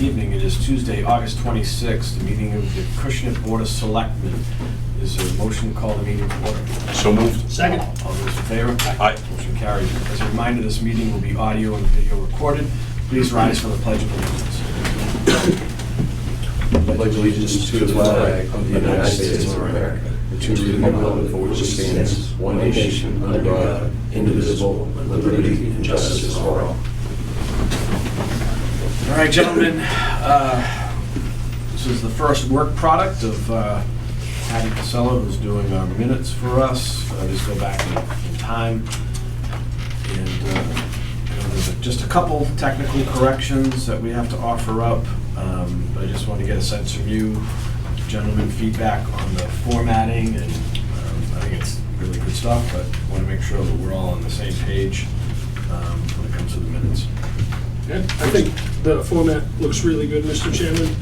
evening. It is Tuesday, August 26th, the meeting of the Acushnet Board of Selectmen. Is there a motion to call the meeting to order? So moved. Second. All those in favor? Aye. Motion carries. As a reminder, this meeting will be audio and video recorded. Please rise for the Pledge of Allegiance. I pledge allegiance to the flag of the United States of America, and to the republic for which it stands, one nation, under God, indivisible, with liberty and justice for all. All right, gentlemen, this is the first work product of Patty Casella, who's doing our minutes for us. Just go back in time. And there's just a couple technical corrections that we have to offer up. But I just want to get a sense from you, gentlemen, feedback on the formatting, and I think it's really good stuff, but I want to make sure that we're all on the same page when it comes to the minutes. Yeah, I think the format looks really good, Mr. Chairman.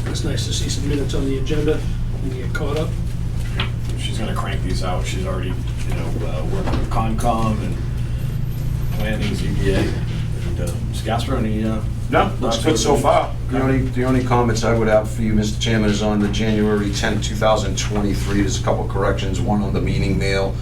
It's nice to see some minutes on the agenda and get caught up. She's going to crank these out. She's already, working with Concom and planning, ZBA. And Mr. Gasper, any? No, looks good so far. The only comments I would have for you, Mr. Chairman, is on the January 10th, 2023. There's a couple corrections. One on the meeting mail.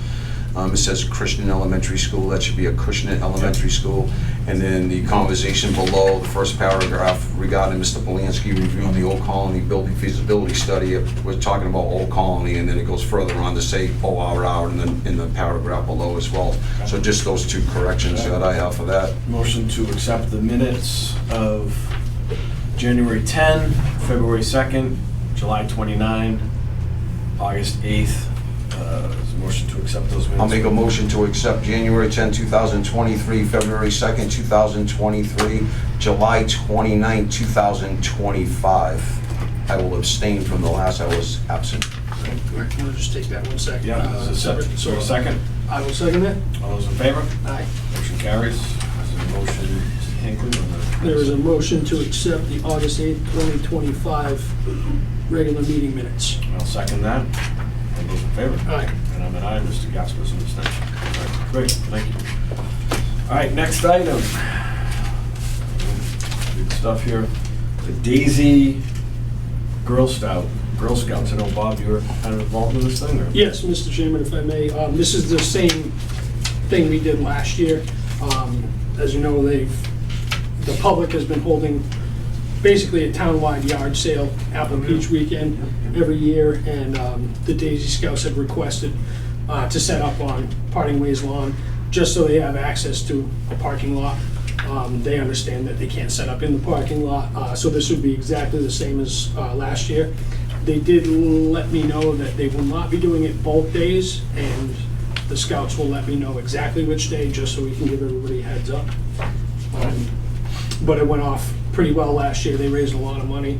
It says Christian Elementary School. That should be Acushnet Elementary School. And then the conversation below, the first paragraph regarding Mr. Polanski reviewing the Old Colony building feasibility study. We're talking about Old Colony, and then it goes further on to say ORR in the paragraph below as well. So just those two corrections that I have for that. Motion to accept the minutes of January 10, February 2nd, July 29, August 8th. Is a motion to accept those minutes? I'll make a motion to accept January 10, 2023, February 2nd, 2023, July 29, 2025. I will abstain from the last. I was absent. We'll just take that 1 second. Yeah, is there a second? I will second that. All those in favor? Aye. Motion carries. Is there a motion, Mr. Hinckley? There is a motion to accept the August 8th, 2025 regular meeting minutes. I'll second that. All those in favor? Aye. And I'm an aye. Mr. Gasper's an abstention. All right, great, thank you. All right, next item. Good stuff here. The Daisy Girl Scouts. I know, Bob, you were kind of involved in this thing, or? Yes, Mr. Chairman, if I may. This is the same thing we did last year. As you know, the public has been holding basically a town-wide yard sale, Apple Beach weekend, every year, and the Daisy Scouts have requested to set up on Parting Ways Lawn, just so they have access to a parking lot. They understand that they can't set up in the parking lot, so this would be exactly the same as last year. They did let me know that they will not be doing it both days, and the Scouts will let me know exactly which day, just so we can give everybody a heads up. But it went off pretty well last year. They raised a lot of money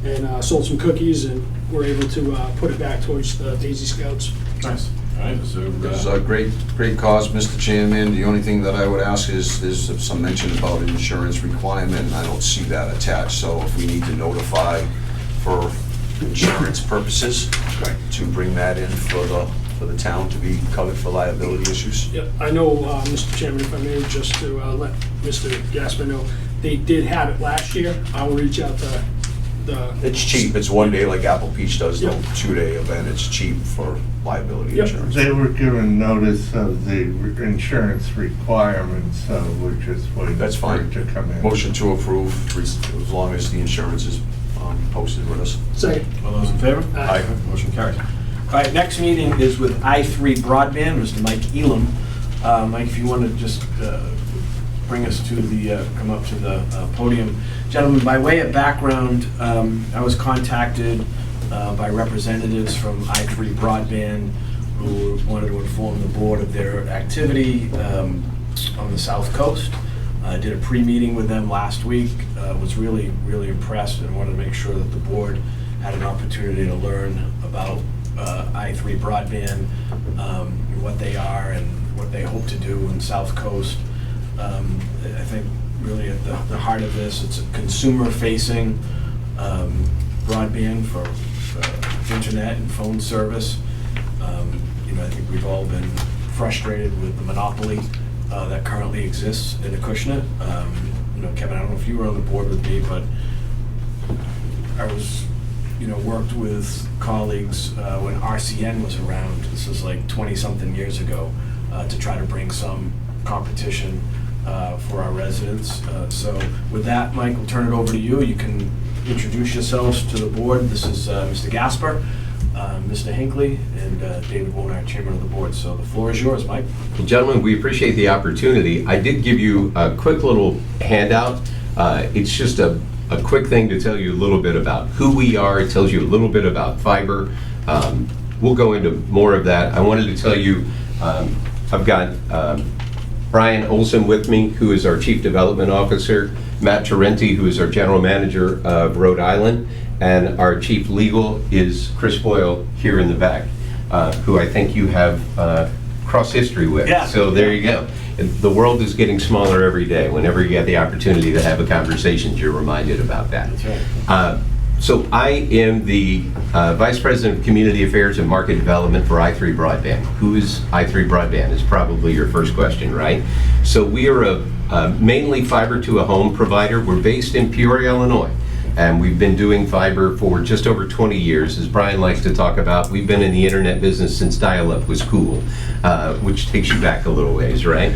and sold some cookies, and were able to put it back towards the Daisy Scouts. Nice. All right, so, It's a great cause, Mr. Chairman. The only thing that I would ask is some mention about an insurance requirement. I don't see that attached, so if we need to notify for insurance purposes, to bring that in for the town to be covered for liability issues. Yep, I know, Mr. Chairman, if I may, just to let Mr. Gasper know, they did have it last year. I will reach out to the... It's cheap. It's one day like Apple Peach does, the Yep. 2-day event. It's cheap for liability Yep. insurance. They were given notice of the insurance requirements, so we're just waiting That's for fine. it to come in. Motion to approve, as long as the insurance is posted with us. Second. all those in favor? Aye. Motion carries. All right, next meeting is with I3 Broadband, Mr. Mike Elam. Mike, if you want to just bring us to the, come up to the podium. Gentlemen, by way of background, I was contacted by representatives from I3 Broadband who wanted to inform the board of their activity on the South Coast. I did a pre-meeting with them last week, was really, really impressed, and wanted to make sure that the board had an opportunity to learn about I3 Broadband, what they are and what they hope to do in South Coast. I think really at the heart of this, it's a consumer-facing broadband for internet and phone service. I think we've all been frustrated with the monopoly that currently exists in Acushnet. Kevin, I don't know if you were on the board with me, but I was, worked with colleagues when RCN was around, this was like 20-something years ago, to try to bring some competition for our residents. So with that, Mike, we'll turn it over to you. You can introduce yourselves to the board. This is Mr. Gasper, Mr. Hinckley, and David Wonar, Chairman of the board. So the floor is yours, Mike. Well, gentlemen, we appreciate the opportunity. I did give you a quick little handout. It's just a quick thing to tell you a little bit about who we are. It tells you a little bit about fiber. We'll go into more of that. I wanted to tell you, I've got Brian Olson with me, who is our Chief Development Officer, Matt Tarenti, who is our General Manager of Rhode Island, and our Chief Legal is Chris Boyle here in the back, who I think you have cross history with. Yeah. So there you go. The world is getting smaller every day. Whenever you get the opportunity to have a conversation, you're reminded about that. That's right. So I am the Vice President of Community Affairs and Market Development for i3 Broadband. Who is i3 Broadband is probably your first question, right? So we are a mainly fiber to a home provider. We're based in Peoria, Illinois. And we've been doing fiber for just over 20 years. As Brian likes to talk about, we've been in the internet business since dial-up was cool, which takes you back a little ways, right?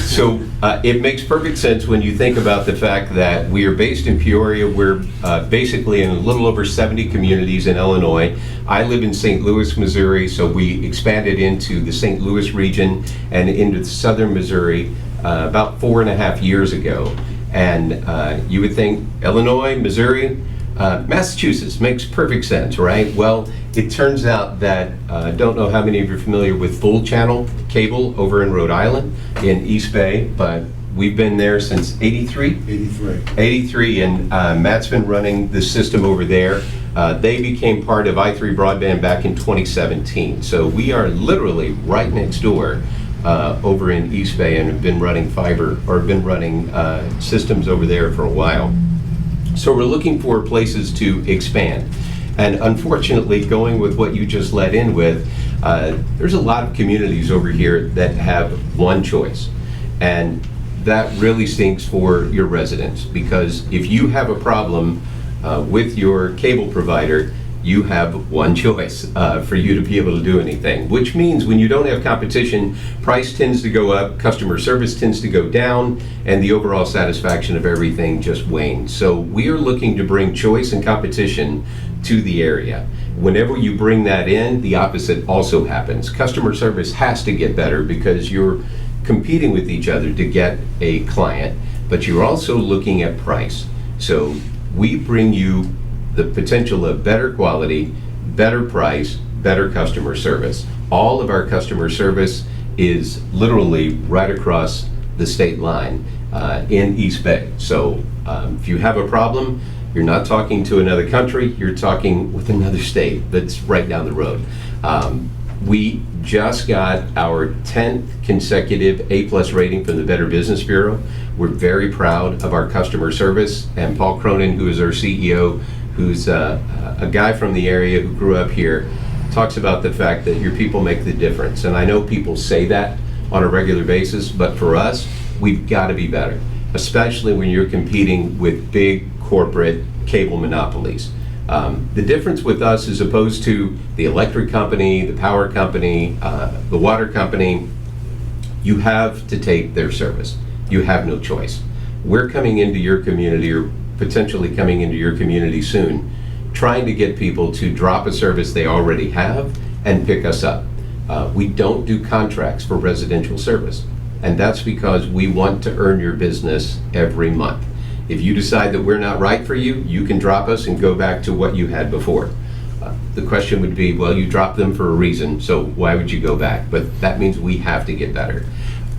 So it makes perfect sense when you think about the fact that we are based in Peoria. We're basically in a little over 70 communities in Illinois. I live in St. Louis, Missouri, so we expanded into the St. Louis region and into southern Missouri about 4.5 years ago. And you would think Illinois, Missouri, Massachusetts makes perfect sense, right? Well, it turns out that, I don't know how many of you are familiar with full channel cable over in Rhode Island in East Bay, but we've been there since 83? 83, and Matt's been running the system over there. They became part of i3 Broadband back in 2017. So we are literally right next door over in East Bay, and have been running fiber, or been running systems over there for a while. So we're looking for places to expand. And unfortunately, going with what you just led in with, there's a lot of communities over here that have one choice. And that really stinks for your residents, because if you have a problem with your cable provider, you have one choice for you to be able to do anything, which means when you don't have competition, price tends to go up, customer service tends to go down, and the overall satisfaction of everything just wanes. So we are looking to bring choice and competition to the area. Whenever you bring that in, the opposite also happens. Customer service has to get better because you're competing with each other to get a client, but you're also looking at price. So we bring you the potential of better quality, better price, better customer service. All of our customer service is literally right across the state line in East Bay. So if you have a problem, you're not talking to another country, you're talking with another state that's right down the road. We just got our 10th consecutive A+ rating from the Better Business Bureau. We're very proud of our customer service, and Paul Cronin, who is our CEO, who's a guy from the area who grew up here, talks about the fact that your people make the difference. And I know people say that on a regular basis, but for us, we've got to be better, especially when you're competing with big corporate cable monopolies. The difference with us, as opposed to the electric company, the power company, the water company, you have to take their service. You have no choice. We're coming into your community, or potentially coming into your community soon, trying to get people to drop a service they already have and pick us up. We don't do contracts for residential service, and that's because we want to earn your business every month. If you decide that we're not right for you, you can drop us and go back to what you had before. The question would be, well, you dropped them for a reason, so why would you go back? But that means we have to get better.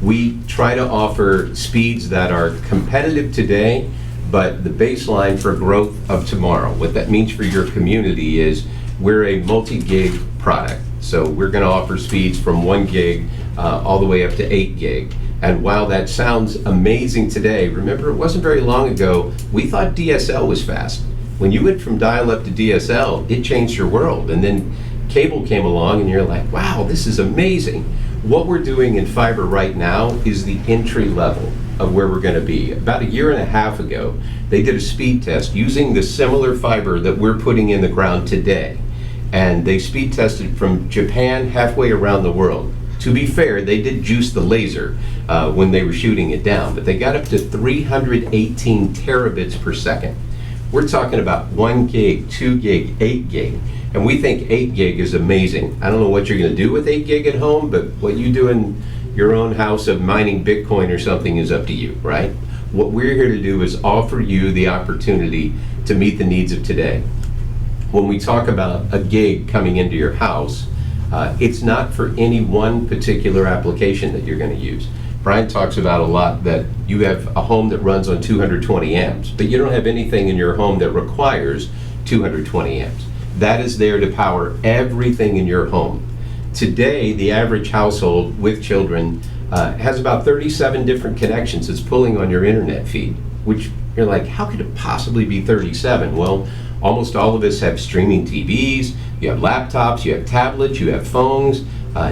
We try to offer speeds that are competitive today, but the baseline for growth of tomorrow. What that means for your community is we're a multi-gig product. So we're going to offer speeds from 1 gig all the way up to 8 gig. And while that sounds amazing today, remember, it wasn't very long ago, we thought DSL was fast. When you went from dial-up to DSL, it changed your world. And then cable came along and you're like, wow, this is amazing. What we're doing in fiber right now is the entry level. of where we're going to be. About a year and a half ago, they did a speed test using the similar fiber that we're putting in the ground today. And they speed tested from Japan halfway around the world. To be fair, they did juice the laser when they were shooting it down, but they got up to 318 terabits per second. We're talking about 1 gig, 2 gig, 8 gig. And we think 8 gig is amazing. I don't know what you're going to do with 8 gig at home, but what you do in your own house of mining Bitcoin or something is up to you, right? What we're here to do is offer you the opportunity to meet the needs of today. When we talk about a gig coming into your house, it's not for any one particular application that you're going to use. Brian talks about a lot that you have a home that runs on 220 amps, but you don't have anything in your home that requires 220 amps. That is there to power everything in your home. Today, the average household with children has about 37 different connections it's pulling on your internet feed, which you're like, how could it possibly be 37? Well, almost all of us have streaming TVs, you have laptops, you have tablets, you have phones,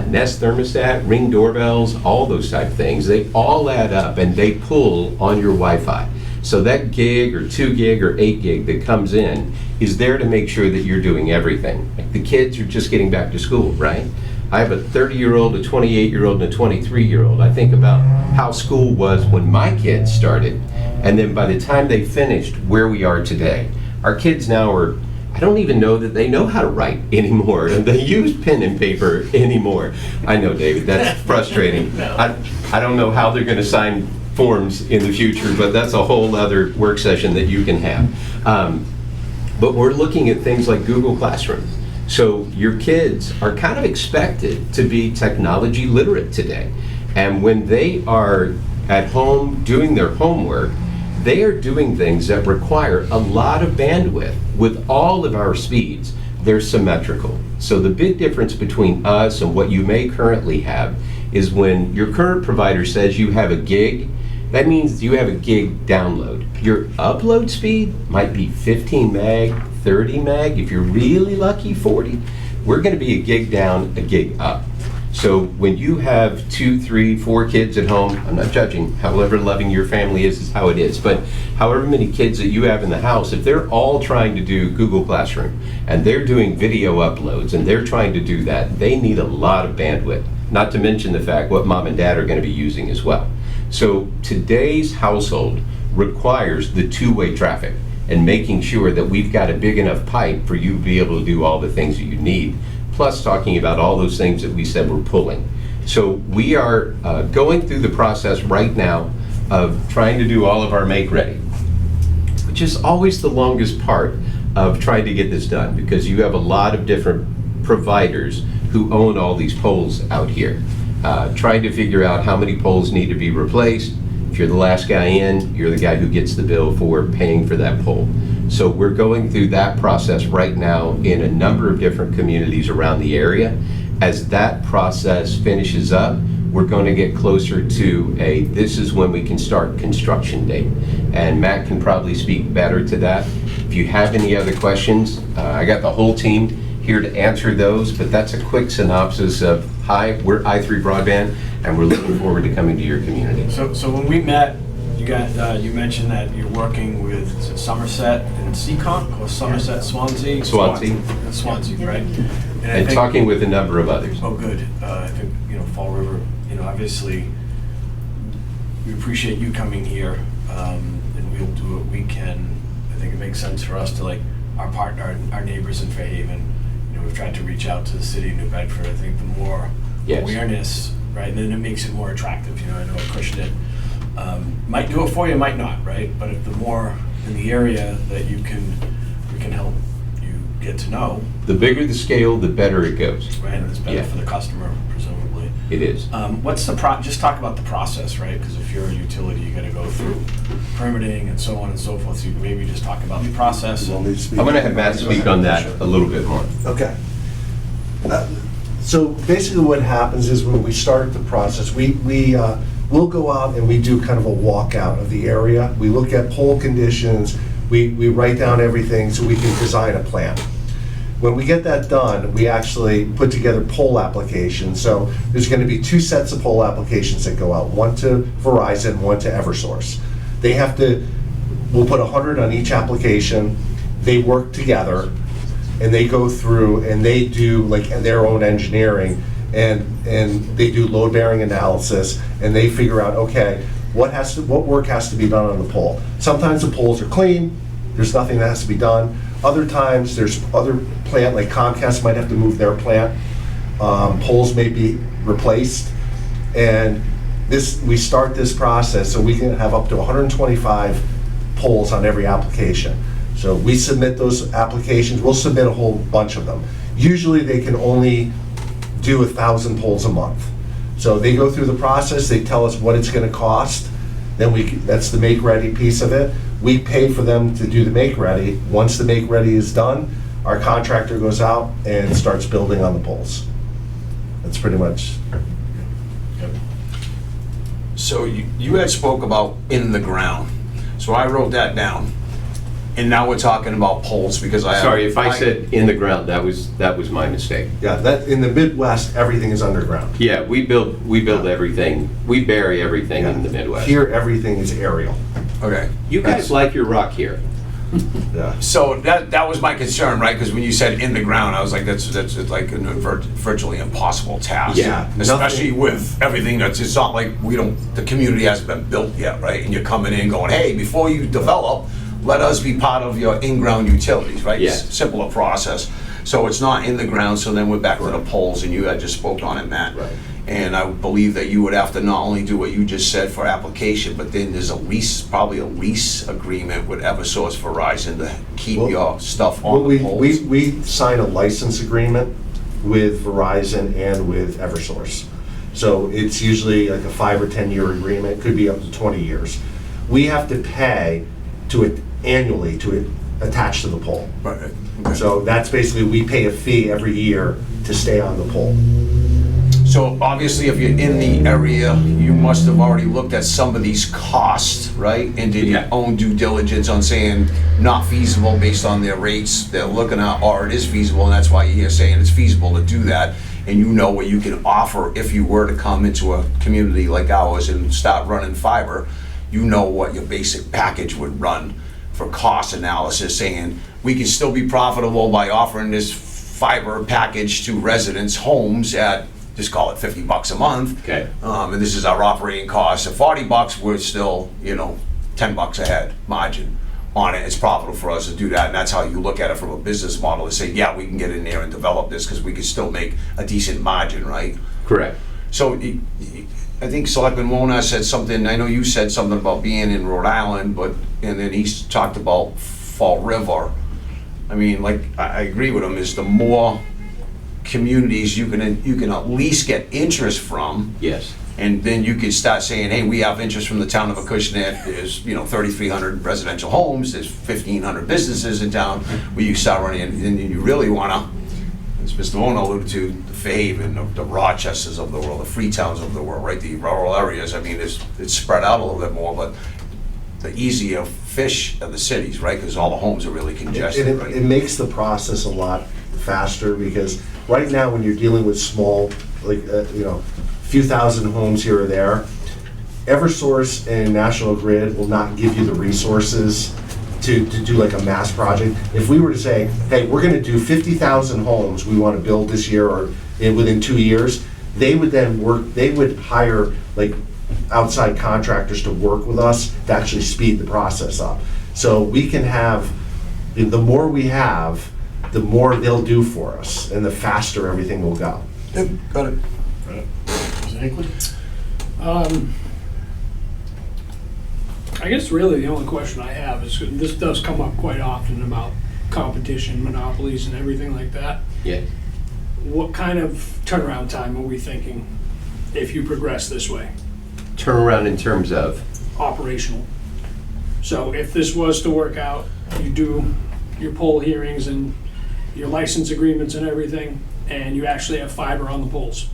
Nest thermostat, Ring doorbells, all those type of things. They all add up and they pull on your Wi-Fi. So that gig or 2 gig or 8 gig that comes in is there to make sure that you're doing everything. Like the kids are just getting back to school, right? I have a 30-year-old, a 28-year-old, and a 23-year-old. I think about how school was when my kids started, and then by the time they finished, where we are today. Our kids now are, I don't even know that they know how to write anymore. They use pen and paper anymore. I know, David, that's frustrating. I don't know how they're going to sign forms in the future, but that's a whole other work session that you can have. But we're looking at things like Google Classroom. So your kids are kind of expected to be technology literate today. And when they are at home doing their homework, they are doing things that require a lot of bandwidth. With all of our speeds, they're symmetrical. So the big difference between us and what you may currently have is when your current provider says you have a gig, that means you have a gig download. Your upload speed might be 15 meg, 30 meg, if you're really lucky, 40. We're going to be a gig down, a gig up. So when you have 2, 3, 4 kids at home, I'm not judging, however loving your family is how it is, but however many kids that you have in the house, if they're all trying to do Google Classroom and they're doing video uploads and they're trying to do that, they need a lot of bandwidth, not to mention the fact what mom and dad are going to be using as well. So today's household requires the two-way traffic and making sure that we've got a big enough pipe for you to be able to do all the things that you need, plus talking about all those things that we said we're pulling. So we are going through the process right now of trying to do all of our make ready, which is always the longest part of trying to get this done, because you have a lot of different providers who own all these poles out here. Trying to figure out how many poles need to be replaced. If you're the last guy in, you're the guy who gets the bill for paying for that pole. So we're going through that process right now in a number of different communities around the area. As that process finishes up, we're going to get closer to this is when we can start construction date. And Matt can probably speak better to that. If you have any other questions, I got the whole team here to answer those, but that's a quick synopsis of, hi, we're i3 Broadband, and we're looking forward to coming to your community. So when we met, you mentioned that you're working with Somerset and Seacon, or Somerset, Swansea? Swansea, right? And I think, talking with a number of others. Oh, good. I think, Fall River, obviously, we appreciate you coming here, and we'll do what we can. I think it makes sense for us to, our partner, our neighbors in Fairhaven, we've tried to reach out to the city of New Bedford. I think the more awareness, right, and then it makes it more attractive. I know Acushnet might do it for you, might not, right? But if the more in the area that we can help you get to know. The bigger the scale, the better it goes. Right, and it's better for the customer, presumably. It is. What's the just talk about the process, right? Because if you're a utility, you got to go through permitting and so on and so forth. So you can maybe just talk about the process. I'm going to have Matt speak on that a little bit more. Okay. So basically what happens is when we start the process, we'll go out and we do kind of a walkout of the area. We look at pole conditions, we write down everything so we can design a plan. When we get that done, we actually put together pole applications. So there's going to be 2 sets of pole applications that go out, one to Verizon, one to Eversource. They have to, we'll put 100 on each application. They work together, and they go through and they do like their own engineering, and they do load bearing analysis, and they figure out, okay, what work has to be done on the pole. Sometimes the poles are clean, there's nothing that has to be done. Other times there's other plant, like Comcast might have to move their plant. Poles may be replaced, and we start this process so we can have up to 125 poles on every application. So we submit those applications, we'll submit a whole bunch of them. Usually they can only do 1,000 poles a month. So they go through the process, they tell us what it's gonna cost, then that's the make-ready piece of it. We pay for them to do the make-ready. Once the make-ready is done, our contractor goes out and starts building on the poles. That's pretty much. So you had spoke about in the ground, so I wrote that down. And now we're talking about poles because I have. Sorry, if I said in the ground, that was my mistake. Yeah, that, in the Midwest, everything is underground. Yeah, we build everything, we bury everything in the Midwest. Here, everything is aerial. Okay. You guys like your rock here. Yeah. So that was my concern, right? Because when you said in the ground, I was like, that's like a virtually impossible task. Yeah. Especially with everything it's not like the community hasn't been built yet, right? And you're coming in going, hey, before you develop, let us be part of your in-ground utilities, right? Yeah. Simpler process. So it's not in the ground, so then we're back to the poles, and you had just spoke on it, Matt. Right. And I believe that you would have to not only do what you just said for application, but then there's probably a lease agreement with Eversource Verizon to keep Well, your stuff Well, on the poles. we sign a license agreement with Verizon and with Eversource. So it's usually like a 5 or 10 year agreement, could be up to 20 years. We have to pay annually to attach to the pole. Right, okay. So that's basically, we pay a fee every year to stay on the pole. So obviously, if you're in the area, you must have already looked at some of these costs, right? And did your own due diligence on saying not feasible based on their rates they're looking at, or it is feasible, and that's why you're here saying it's feasible to do that, and you know what you can offer if you were to come into a community like ours and start running fiber, you know what your basic package would run for cost analysis, saying we can still be profitable by offering this fiber package to residents' homes at, just call it $50 a month. Okay. And this is our operating cost. At $40, we're still, $10 a head margin on it. It's profitable for us to do that, and that's how you look at it from a business model, to say, yeah, we can get in there and develop this because we can still make a decent margin, right? Correct. So I think Selectman Wona said something, I know you said something about being in Rhode Island, and then he talked about Fall River. I mean, like, I agree with him, is the more communities you can at least get interest from. Yes. And then you can start saying, hey, we have interest from the town of Acushnet, there's 3,300 residential homes, there's 1,500 businesses in town, where you start running, and you really wanna, as Mr. Wona alluded to, the Fairhaven, the Rochesters of the world, the Freetowns of the world, right, the rural areas, I mean, it's spread out a little bit more, but the easier fish of the cities, right, because all the homes are really congested, And right? it makes the process a lot faster, because right now, when you're dealing with small, like, few thousand homes here or there, Eversource and National Grid will not give you the resources to do like a mass project. If we were to say, hey, we're gonna do 50,000 homes we wanna build this year or within 2 years, they would hire like outside contractors to work with us to actually speed the process up. So we can have, the more we have, the more they'll do for us, and the faster everything will go. Yep, got it. Exactly. I guess really the only question I have is, this does come up quite often about competition, monopolies and everything like that. Yeah. What kind of turnaround time are we thinking if you progress this way? Turnaround in terms of? Operational. So if this was to work out, you do your poll hearings and your license agreements and everything, and you actually have fiber on the poles.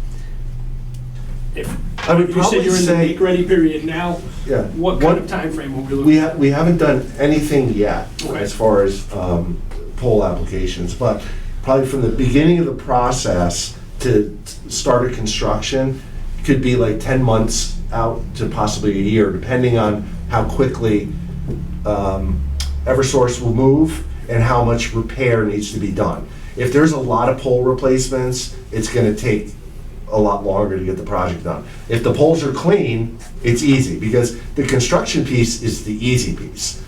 If I would you said probably you're in the say- make-ready period now, Yeah. what kind of time frame will we look We haven't done anything yet Okay. as far as poll applications, but probably from the beginning of the process to start a construction, could be like 10 months out to possibly a year, depending on how quickly Eversource will move and how much repair needs to be done. If there's a lot of pole replacements, it's gonna take a lot longer to get the project done. If the poles are clean, it's easy, because the construction piece is the easy piece.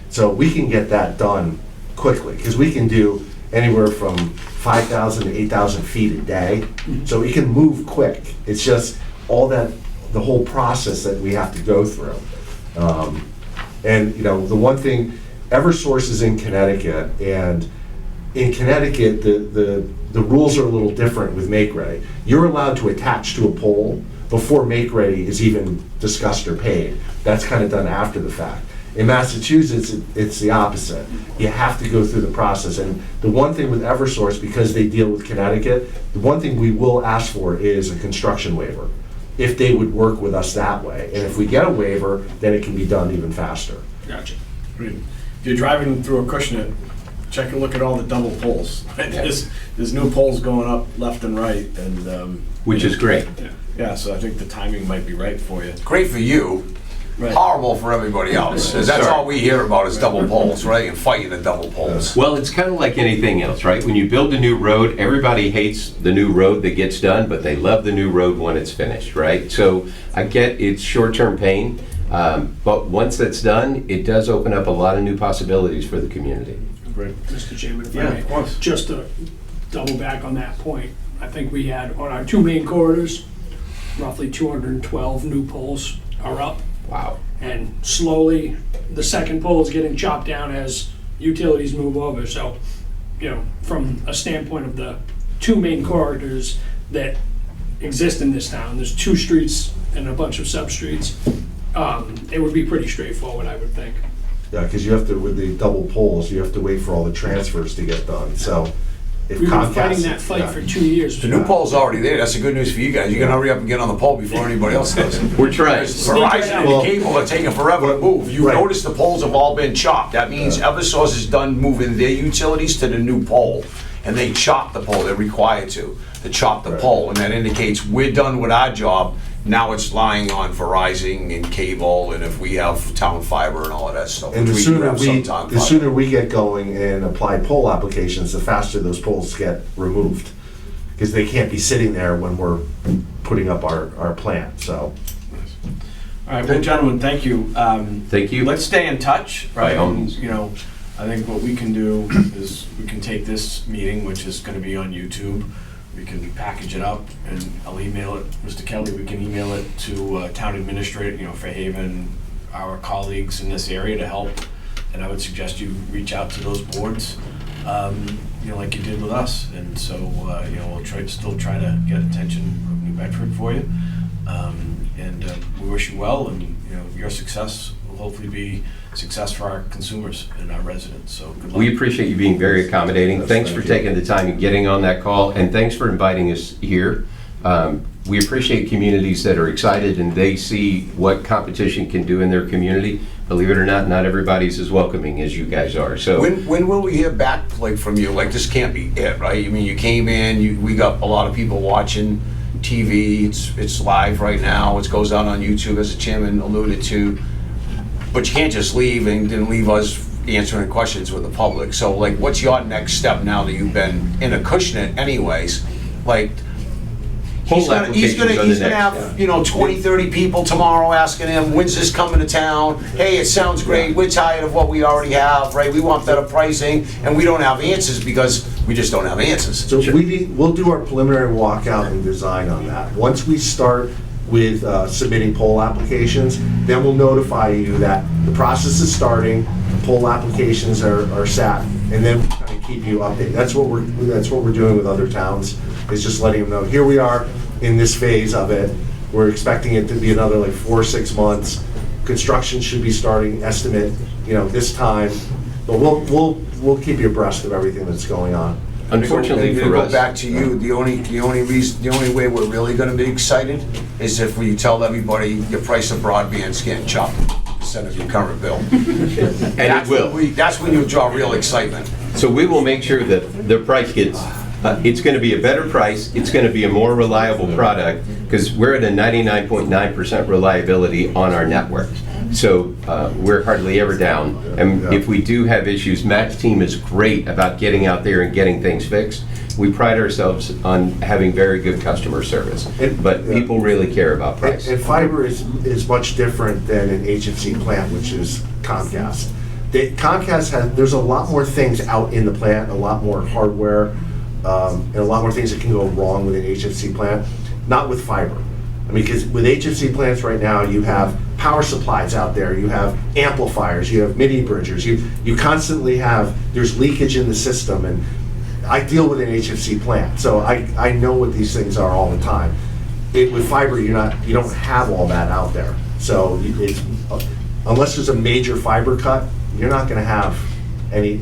So we can get that done quickly, because we can do anywhere from 5,000 to 8,000 feet a day. So we can move quick. It's just all that, the whole process that we have to go through. And you know, the one thing, Eversource is in Connecticut, and in Connecticut, the rules are a little different with make ready. You're allowed to attach to a pole before make ready is even discussed or paid. That's kind of done after the fact. In Massachusetts, it's the opposite. You have to go through the process. And the one thing with Eversource, because they deal with Connecticut, the one thing we will ask for is a construction waiver, if they would work with us that way. And if we get a waiver, then it can be done even faster. Gotcha. If you're driving through Acushnet, check and look at all the double poles. There's new poles going up left and right, and Which is great. yeah, so I think the timing might be right for you. Great for you, Right. horrible for everybody else. 'Cause that's all we hear about is double poles, right? And fighting the double poles. Well, it's kind of like anything else, right? When you build a new road, everybody hates the new road that gets done, but they love the new road when it's finished, right? So I get it's short-term pain, but once that's done, it does open up a lot of new possibilities for the community. Great. Mr. Chairman, if Yeah, I may. of course. Just to double back on that point, I think we had, on our two main corridors, roughly 212 new poles are up. Wow. And slowly, the second pole is getting chopped down as utilities move over. So, you know, from a standpoint of the two main corridors that exist in this town, there's 2 streets and a bunch of sub-streets. It would be pretty straightforward, I would think. Yeah, because you have to, with the double poles, you have to wait for all the transfers to get done. So if We've been Comcast. fighting that fight for 2 years. The new pole's already there. That's the good news for you guys. You can hurry up and get on the pole before anybody else does. We're trying. Verizon and Well- cable are taking forever to move. You Right. notice the poles have all been chopped. That means Eversource is done moving their utilities to the new pole. And they chop the pole. They're required to chop the pole. And that indicates we're done with our job. Now it's lying on Verizon and cable, and if we have town fiber and all of that stuff. And the which we do sooner have some we, town the fiber. sooner we get going and apply pole applications, the faster those poles get removed. Because they can't be sitting there when we're putting up our plant, so. All right, well, gentlemen, thank you. Thank you. Let's stay in touch, right? By all means. You know, I think what we can do is we can take this meeting, which is gonna be on YouTube, we can package it up, and I'll email it, Mr. Kelly, we can email it to town administrator, you know, Fairhaven, our colleagues in this area to help, and I would suggest you reach out to those boards, you know, like you did with us, and so, you know, we'll still try to get attention of New Bedford for you, and we wish you well, and, you know, your success will hopefully be success for our consumers and our residents, so good luck. We appreciate you being very accommodating. Thanks for taking the time and getting on that call, and thanks for inviting us here. We appreciate communities that are excited and they see what competition can do in their community. Believe it or not, not everybody's as welcoming as you guys are, so. When will we hear back, like, from you? Like, this can't be it, right? I mean, you came in, we got a lot of people watching TV, it's live right now, it goes out on YouTube, as the chairman alluded to, but you can't just leave and then leave us answering questions with the public. So, like, what's your next step now that you've been in Acushnet anyways? Like, he's gonna have, you know, 20, 30 people tomorrow asking him, when's this coming to town? Hey, it sounds great, we're tired of what we already have, right? We want better pricing, and we don't have answers because we just don't have answers. So we'll do our preliminary walkout and design on that. Once we start with submitting poll applications, then we'll notify you that the process is starting, the poll applications are sat, and then we kind of keep you updated. That's what we're doing with other towns, is just letting them know, here we are in this phase of it. We're expecting it to be another like 4 or 6 months. Construction should be starting, estimate, you know, this time. But we'll keep you abreast of everything that's going on. Unfortunately And to for go us. back to you, the only way we're really gonna be excited is if we tell everybody your price of broadband's getting chopped instead of your current bill. And it will. That's when you draw real excitement. So we will make sure that the price gets, it's going to be a better price, it's going to be a more reliable product, because we're at a 99.9% reliability on our network. So we're hardly ever down. And if we do have issues, Matt's team is great about getting out there and getting things fixed. We pride ourselves on having very good customer service, but people really care about price. And fiber is much different than an HFC plant, which is Comcast. Comcast has, there's a lot more things out in the plant, a lot more hardware, and a lot more things that can go wrong with an HFC plant, not with fiber. I mean, because with HFC plants right now, you have power supplies out there, you have amplifiers, you have mini bridgers, you constantly have, there's leakage in the system, and I deal with an HFC plant, so I know what these things are all the time. With fiber, you don't have all that out there. So it's, unless there's a major fiber cut, you're not gonna have any,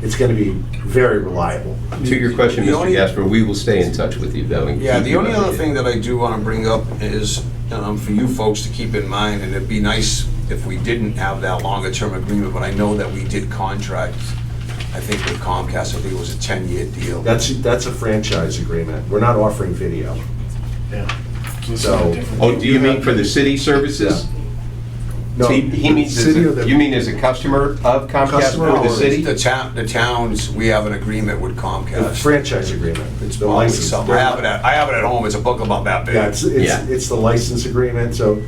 it's gonna be very reliable. To your question, Mr. Gasper, we will stay in touch with you, though. And Yeah, keep the you only other updated. thing that I do want to bring up is, for you folks to keep in mind, and it'd be nice if we didn't have that longer term agreement, but I know that we did contract, I think with Comcast, I think it was a 10-year deal. That's a franchise agreement. We're not offering video. Yeah. So- Oh, do you mean for the city services? No, He means, city or the- you mean as a customer of Comcast Customer or the or city? The towns, we have an agreement with The Comcast. franchise agreement. It's the Well, license. I have it at home, it's a book about that big. Yeah, it's the license agreement, so,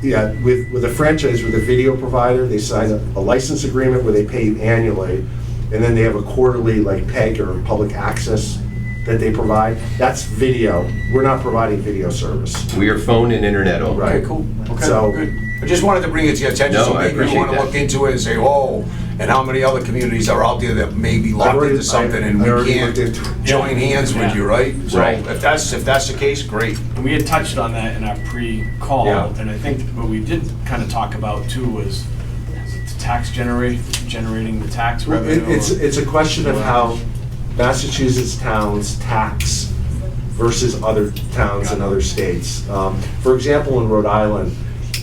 yeah, with a franchise, with a video provider, they sign a license agreement where they pay you annually, and then they have a quarterly, like, PEG or public access that they provide. That's video. We're not providing video service. We are phone and internet only. Right. Okay, cool, okay, So- good. I just wanted to bring it to your attention, No, so I maybe you appreciate want to that. look into it and say, oh, and how many other communities are out there that may be locked into something and I we already can't looked into it. join hands with you, right? So Right. if that's the case, great. And we had touched on that in our pre-call, Yeah. and I think what we did kind of talk about too was the tax generating the tax revenue. It's a question of how Massachusetts towns tax versus other towns in other states. For example, in Rhode Island,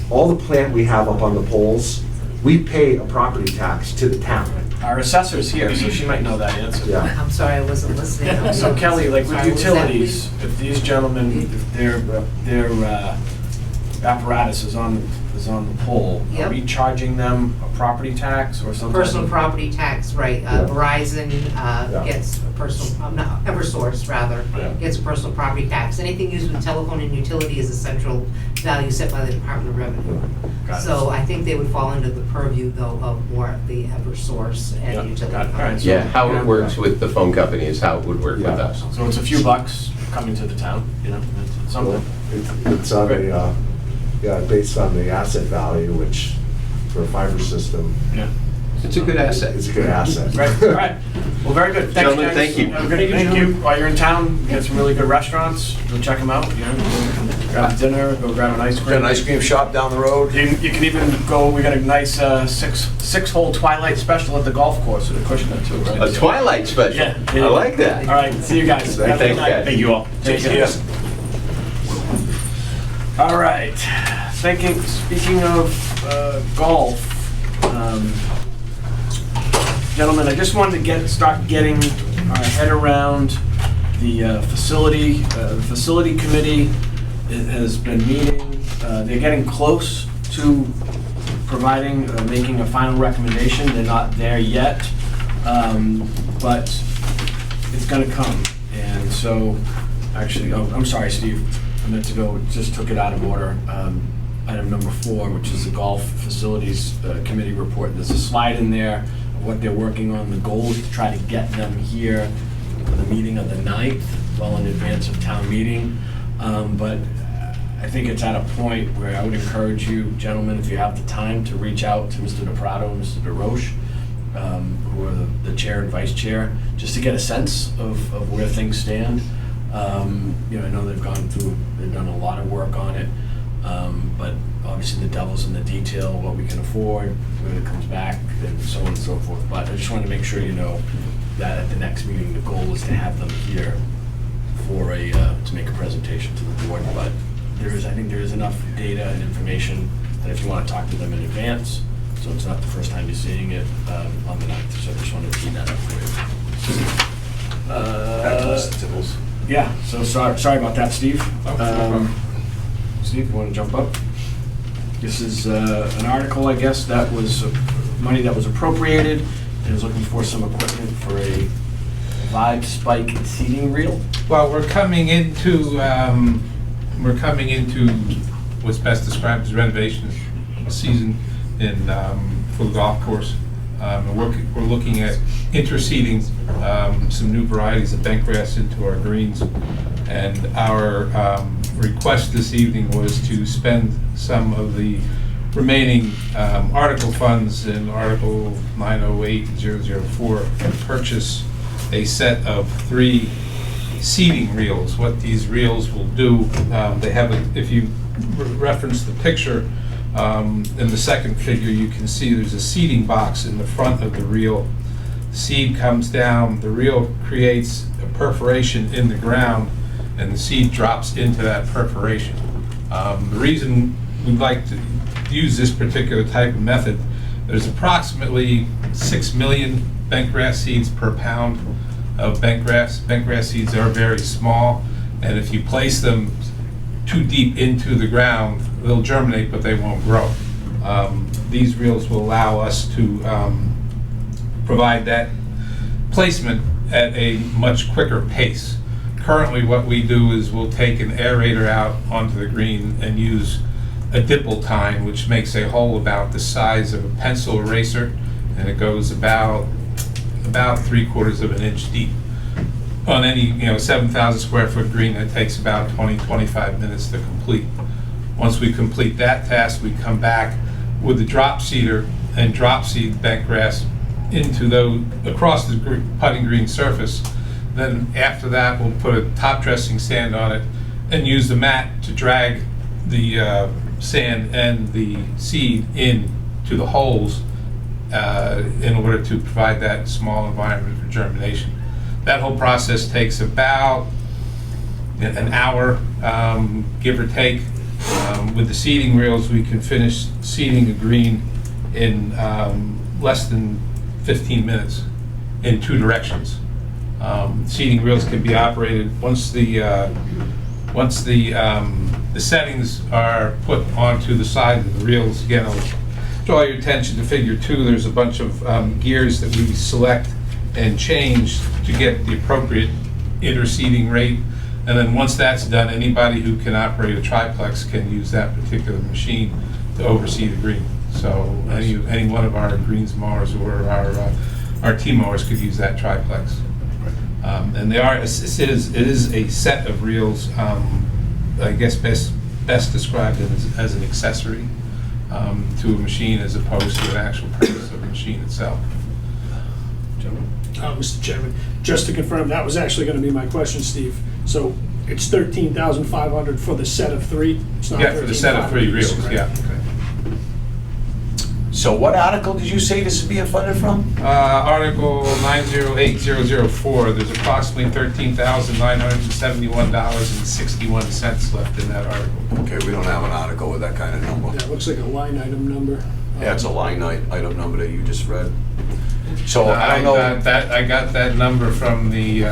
all the plant we have up on the poles, we pay a property tax to the town. Our assessor's here, so she might know that answer. Yeah. I'm sorry, I wasn't listening. So Kelly, like with Sorry, what was that, utilities, if these gentlemen, if their apparatus is on the pole, are Yep. we charging them a property tax or something? Personal property tax, right, Yeah. Verizon Yeah. gets a personal, not, Eversource rather, Yeah. gets a personal property tax. Anything used with telephone and utility is a central value set by the Department of Revenue. Got it. So I think they would fall under the purview though of more the Eversource Yeah, and utility. got it. All right, so- Yeah, how it works with the phone company is how it would work with Yeah. us. So it's a few bucks coming to the town, it's something. It's on a, based on the asset value, which for a fiber system, Yeah. It's a good asset. it's a good asset. Right, all right. Well, very good. Thanks, Gentlemen, guys. thank you. Have a good, thank you. While you're in town, get some really good restaurants. Go check them out, grab dinner, go grab an ice Got cream. an ice cream shop down the road. You can even go, we got a nice six-hole Twilight special at the golf course at Acushnet too, right? A Twilight special. Yeah. I like that. All right, see you guys. Have a good Thanks, night. guys. Thank you all. Take care. Yes. All right, speaking of golf, gentlemen, I just wanted to start getting our head around the facility. The facility committee has been meeting. They're getting close to providing, making a final recommendation. They're not there yet, but it's gonna come. And so, actually, oh, I'm sorry, Steve. I meant to go, just took it out of order. Item number 4, which is the Golf Facilities Committee report. There's a slide in there of what they're working on. The goal is to try to get them here for the meeting of the 9th, well in advance of town meeting. But I think it's at a point where I would encourage you, gentlemen, if you have the time, to reach out to Mr. DePrato and Mr. DeRoche, who are the chair and vice chair, just to get a sense of where things stand. I know they've done a lot of work on it, but obviously the devil's in the detail, what we can afford, when it comes back, and so on and so forth. But I just want to make sure you know that at the next meeting, the goal is to have them here for to make a presentation to the board. But I think there is enough data and information that if you want to talk to them in advance, so it's not the first time you're seeing it on the 9th, so I just wanted to clean that up for you. Back to Mr. Tibbles. Yeah, so sorry about that, Steve. problem. Steve, you want to jump up? This is an article, I guess, that was money that was appropriated and is looking for some equipment for a Vibe Spike seating reel. Well, we're coming into what's best described as renovation season for the golf course. And we're looking at interseeding some new varieties of bent grass into our greens. And our request this evening was to spend some of the remaining article funds in Article 908004 and purchase a set of 3 seating reels. What these reels will do, they have, if you reference the picture, in the second figure, you can see there's a seating box in the front of the reel. The seed comes down, the reel creates a perforation in the ground, and the seed drops into that perforation. The reason we'd like to use this particular type of method, there's approximately 6 million bent grass seeds per pound of bent grass. Bent grass seeds are very small, and if you place them too deep into the ground, they'll germinate, but they won't grow. These reels will allow us to provide that placement at a much quicker pace. Currently, what we do is we'll take an aerator out onto the green and use a dipple tine, which makes a hole about the size of a pencil eraser, and it goes about 3/4 of an inch deep. On any 7,000 square foot green, it takes about 20-25 minutes to complete. Once we complete that task, we come back with the drop seeder and drop seed bent grass into those across the putting green surface. Then after that, we'll put a top dressing sand on it and use the mat to drag the sand and the seed in to the holes in order to provide that small environment for germination. That whole process takes about an hour, give or take. With the seeding reels, we can finish seeding a green in less than 15 minutes in 2 directions. Seeding reels can be operated once the settings are put onto the side of the reels. Again, I'll draw your attention to Figure 2. There's a bunch of gears that we select and change to get the appropriate interseeding rate. And then once that's done, anybody who can operate a triplex can use that particular machine to oversee the green. So any one of our greens mowers or our T-mowers could use that triplex. And it is a set of reels, I guess best described as an accessory to a machine as opposed to an actual purpose of the machine itself. Mr. Chairman, just to confirm, that was actually going to be my question, Steve. So it's 13,500 for the set of 3? It's not Yeah, for the set of 3 reels, right? yeah. So what article did you say this is being funded from? Article 908004, there's approximately $13,971.61 left in that article. Okay, we don't have an article with that kind of number. Yeah, it looks like a line item number. Yeah, it's a line item number that you just read. So I don't know. I got that number from the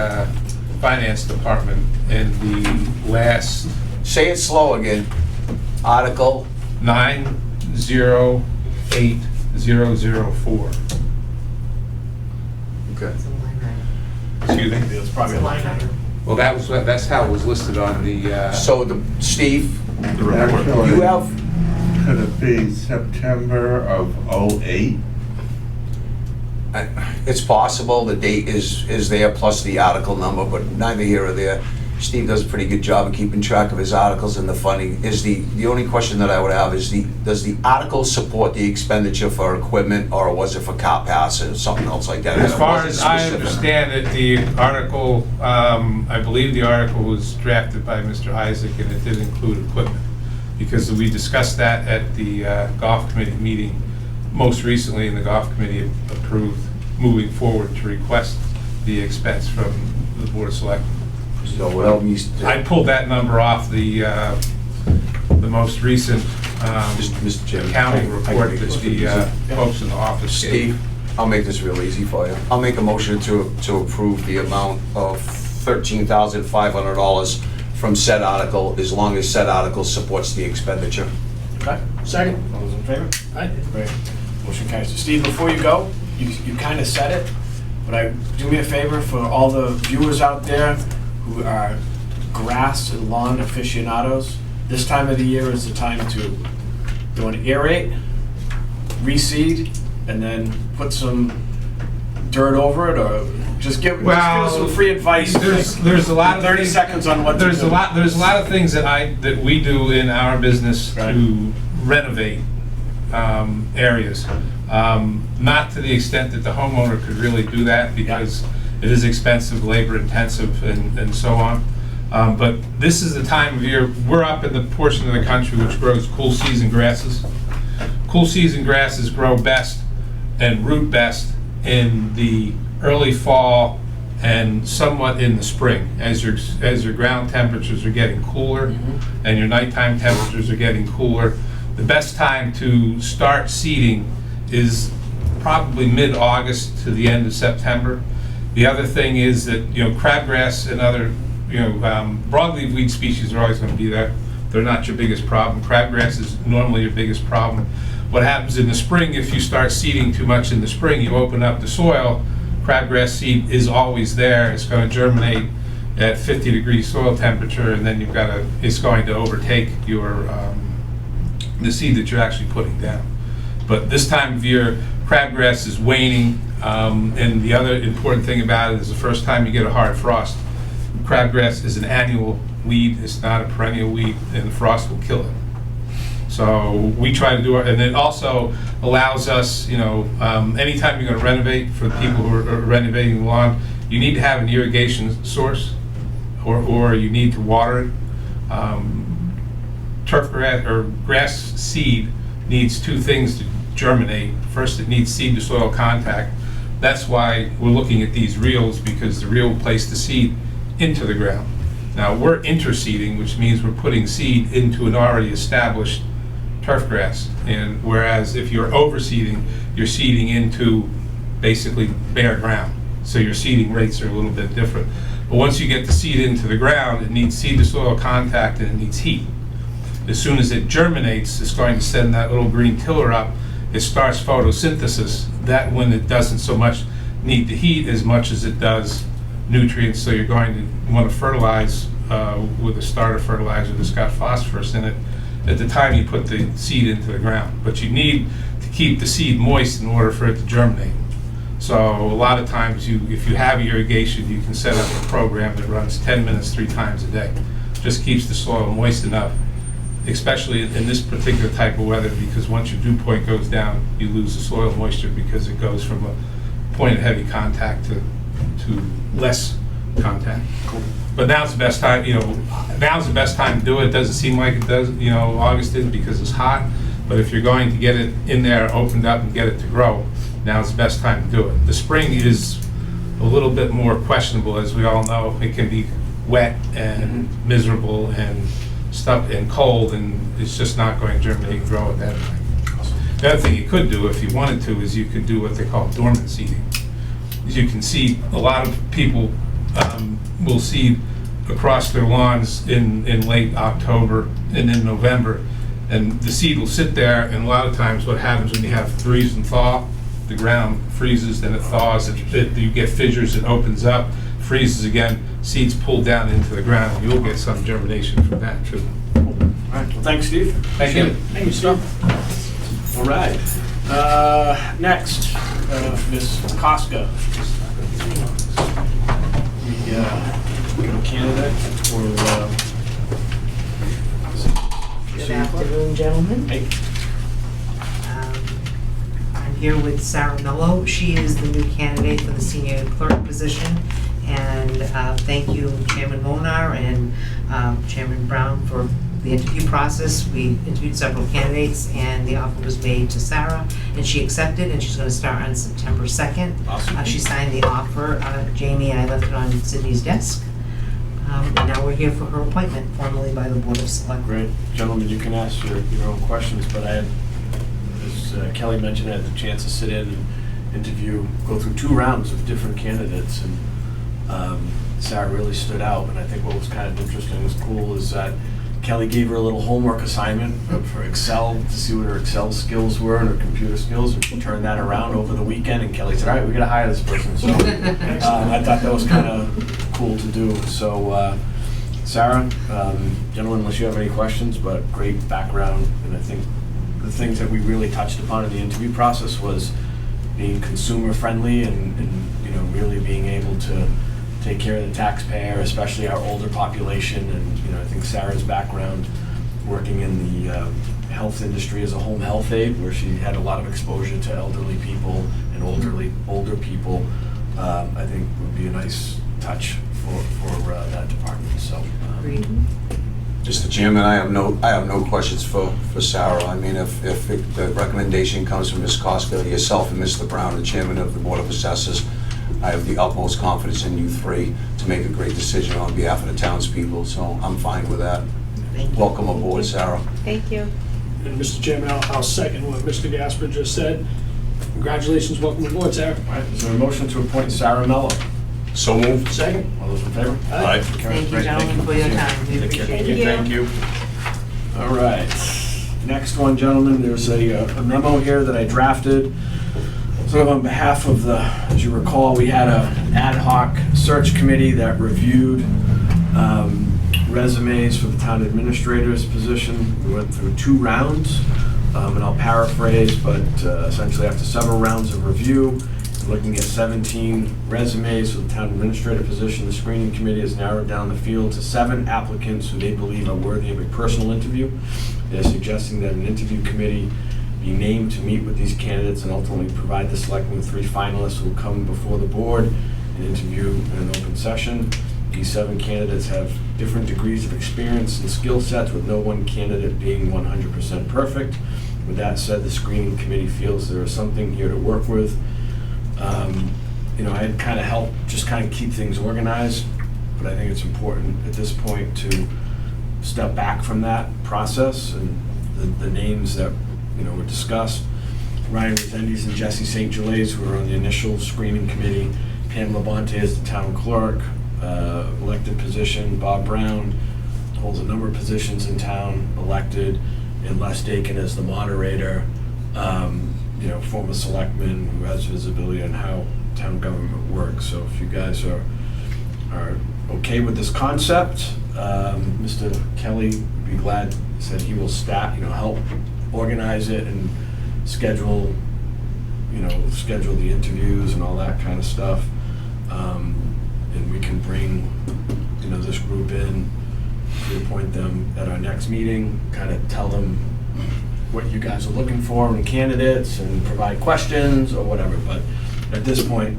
finance department in the last Say it slow again. Article. 908004. Okay. It's a line item. Excuse me? It's probably It's a a line item. Well, that's how it was listed on the. So Steve, Actually, you have. Could it be September of '08? It's possible the date is there plus the article number, but neither here or there. Steve does a pretty good job of keeping track of his articles and the funding. Is the only question that I would have is does the article support the expenditure for equipment, or was it for car pass or something else like that? As It far wasn't as I specific. understand it, the article, I believe the article was drafted by Mr. Isaac, and it did include equipment. Because we discussed that at the golf committee meeting most recently, and the golf committee approved moving forward to request the expense from the Board of Selectmen. So whatever you. I pulled that number off the most recent Mr. Chairman. accounting report that the folks in the office gave. Steve, I'll make this real easy for you. I'll make a motion to approve the amount of $13,500 from said article, as long as said article supports the expenditure. Okay, Second. all those in favor? Aye. Great. Motion carries. So Steve, before you go, you kind of said it, but do me a favor for all the viewers out there who are grass and lawn aficionados. This time of the year is the time to do an aerate, reseed, and then put some dirt over it, or just give us some free advice. There's a lot of 30 things- seconds on what to There's do. a lot of things that we do in our business Right. to renovate areas. Not to the extent that the homeowner could really do that, because it is expensive, labor intensive, and so on. But this is the time of year, we're up in the portion of the country which grows cool season grasses. Cool season grasses grow best and root best in the early fall and somewhat in the spring, as your ground temperatures are getting cooler and your nighttime temperatures are getting cooler. The best time to start seeding is probably mid-August to the end of September. The other thing is that, crabgrass and other, broadleaf weed species are always going to be there. They're not your biggest problem. Crabgrass is normally your biggest problem. What happens in the spring, if you start seeding too much in the spring, you open up the soil, crabgrass seed is always there. It's going to germinate at 50-degree soil temperature, and then it's going to overtake your the seed that you're actually putting down. But this time of year, crabgrass is waning, and the other important thing about it is the first time you get a hard frost, crabgrass is an annual weed, it's not a perennial weed, and the frost will kill it. So we try to do it, and it also allows us, anytime you're going to renovate, for the people who are renovating the lawn, you need to have an irrigation source, or you need to water it. Turf grass or grass seed needs two things to germinate. First, it needs seed to soil contact. That's why we're looking at these reels, because the reel will place the seed into the ground. Now, we're interseeding, which means we're putting seed into an already established turf grass. And whereas if you're overseeding, you're seeding into basically bare ground. So your seeding rates are a little bit different. But once you get the seed into the ground, it needs seed to soil contact and it needs heat. As soon as it germinates, it's going to send that little green tiller up. It starts photosynthesis. That when it doesn't so much need the heat as much as it does nutrients. So you're going to want to fertilize with a starter fertilizer that's got phosphorus in it at the time you put the seed into the ground. But you need to keep the seed moist in order for it to germinate. So a lot of times, if you have irrigation, you can set up a program that runs 10 minutes 3 times a day. Just keeps the soil moist enough, especially in this particular type of weather, because once your dew point goes down, you lose the soil moisture because it goes from a point of heavy contact to less contact. Cool. But now's the best time, now's the best time to do it. It doesn't seem like it does, August is, because it's hot. But if you're going to get it in there, opened up, and get it to grow, now's the best time to do it. The spring is a little bit more questionable, as we all know. It can be wet and miserable and stuff and cold, and it's just not going to germinate and grow at that time. The other thing you could do, if you wanted to, is you could do what they call dormant seeding. As you can see, a lot of people will seed across their lawns in late October and in November, and the seed will sit there, and a lot of times what happens when you have freeze and thaw, the ground freezes, then it thaws, you get fissures, it opens up, freezes again, seeds pull down into the ground, and you'll get some germination from that too. All right, well, thanks, Steve. Thank you. Thank you, Steve. All right. Next, Ms. Koska. We have a candidate for... Good afternoon, gentlemen. Hey. I'm here with Sarah Mello. She is the new candidate for the senior clerk position. And thank you, Chairman Monar and Chairman Brown, for the interview process. We interviewed several candidates, and the offer was made to Sarah, and she accepted, and she's going to start on September 2nd. Awesome. She signed the offer. Jamie and I left it on Sydney's desk. And now we're here for her appointment formally by the Board of Selectmen. Great. Gentlemen, you can ask your own questions, but I had, as Kelly mentioned, I had the chance to sit in and interview, go through 2 rounds of different candidates, and Sarah really stood out. And I think what was kind of interesting and cool is that Kelly gave her a little homework assignment for Excel to see what her Excel skills were and her computer skills, and she turned that around over the weekend, and Kelly said, all right, we gotta hire this person. So I thought that was kind of cool to do. So Sarah, gentlemen, unless you have any questions, but great background. And I think the things that we really touched upon in the interview process was being consumer friendly and really being able to take care of the taxpayer, especially our older population. And I think Sarah's background working in the health industry as a home health aide, where she had a lot of exposure to elderly people and older people, I think would be a nice touch for that department. So Agreed. Mr. Chairman, I have no questions for Sarah. I mean, if the recommendation comes from Ms. Costa, yourself, and Mr. Brown, the chairman of the Board of Assessors, I have the utmost confidence in you 3 to make a great decision on behalf of the townspeople, so I'm fine with that. Thank you. Welcome aboard, Sarah. Thank you. And Mr. Chairman, I'll second what Mr. Gasper just said. Congratulations, welcome aboard, Sarah. all right, is there a motion to appoint Sarah Mello? So moved. Second. All those in favor? Aye. Thank you, gentlemen, for your time. We Take care. appreciate it. Thank you. Thank you. All right. Next one, gentlemen, there's a memo here that I drafted. So on behalf of as you recall, we had an ad hoc search committee that reviewed resumes for the town administrator's position. We went through 2 rounds, and I'll paraphrase, but essentially after several rounds of review, looking at 17 resumes for the town administrator position, the screening committee has narrowed down the field to 7 applicants who they believe are worthy of a personal interview. They're suggesting that an interview committee be named to meet with these candidates and ultimately provide the selectmen with 3 finalists who will come before the board and interview in an open session. These 7 candidates have different degrees of experience and skill sets, with no one candidate being 100% perfect. With that said, the screening committee feels there is something here to work with. I had kind of helped just kind of keep things organized, but I think it's important at this point to step back from that process and the names that were discussed. Ryan Resendes and Jesse St. Gelais, who were on the initial screening committee. Pam Labonte as the town clerk, elected position. Bob Brown holds a number of positions in town, elected, and Les Dakin as the moderator. Former selectman who has visibility on how town government works. So if you guys are okay with this concept, Mr. Kelly would be glad, said he will help organize it and schedule the interviews and all that kind of stuff. And we can bring, this group in, appoint them at our next meeting, kind of tell them what you guys are looking for in candidates and provide questions or whatever. But at this point,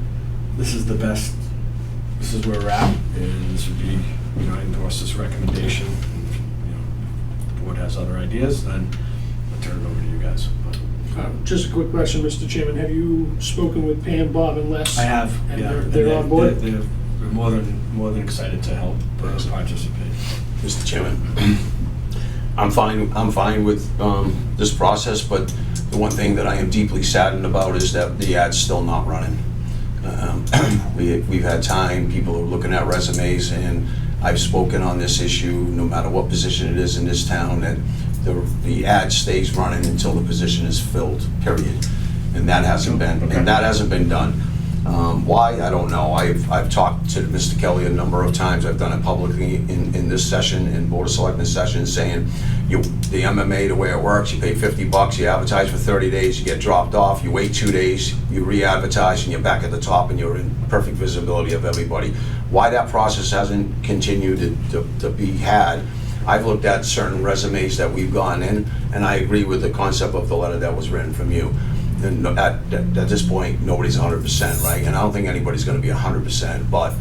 this is the best, this is where we're at, and this would be, I endorse this recommendation. If the board has other ideas, then I'll turn it over to you guys. Just a quick question, Mr. Chairman. Have you spoken with Pam, Bob, and Les? I have, And yeah. they're on board? They're more than excited to help participate. Mr. Chairman, I'm fine with this process, but the one thing that I am deeply saddened about is that the ad's still not running. We've had time, people are looking at resumes, and I've spoken on this issue, no matter what position it is in this town, that the ad stays running until the position is filled, period. And that hasn't been done. Why, I don't know. I've talked to Mr. Kelly a number of times. I've done it publicly in this session, in Board of Selectmen session, saying the MMA, the way it works, you pay $50, you advertise for 30 days, you get dropped off, you wait 2 days, you re-advertise, and you're back at the top, and you're in perfect visibility of everybody. Why that process hasn't continued to be had, I've looked at certain resumes that we've gone in, and I agree with the concept of the letter that was written from you. And at this point, nobody's 100%, right? And I don't think anybody's going to be 100%, but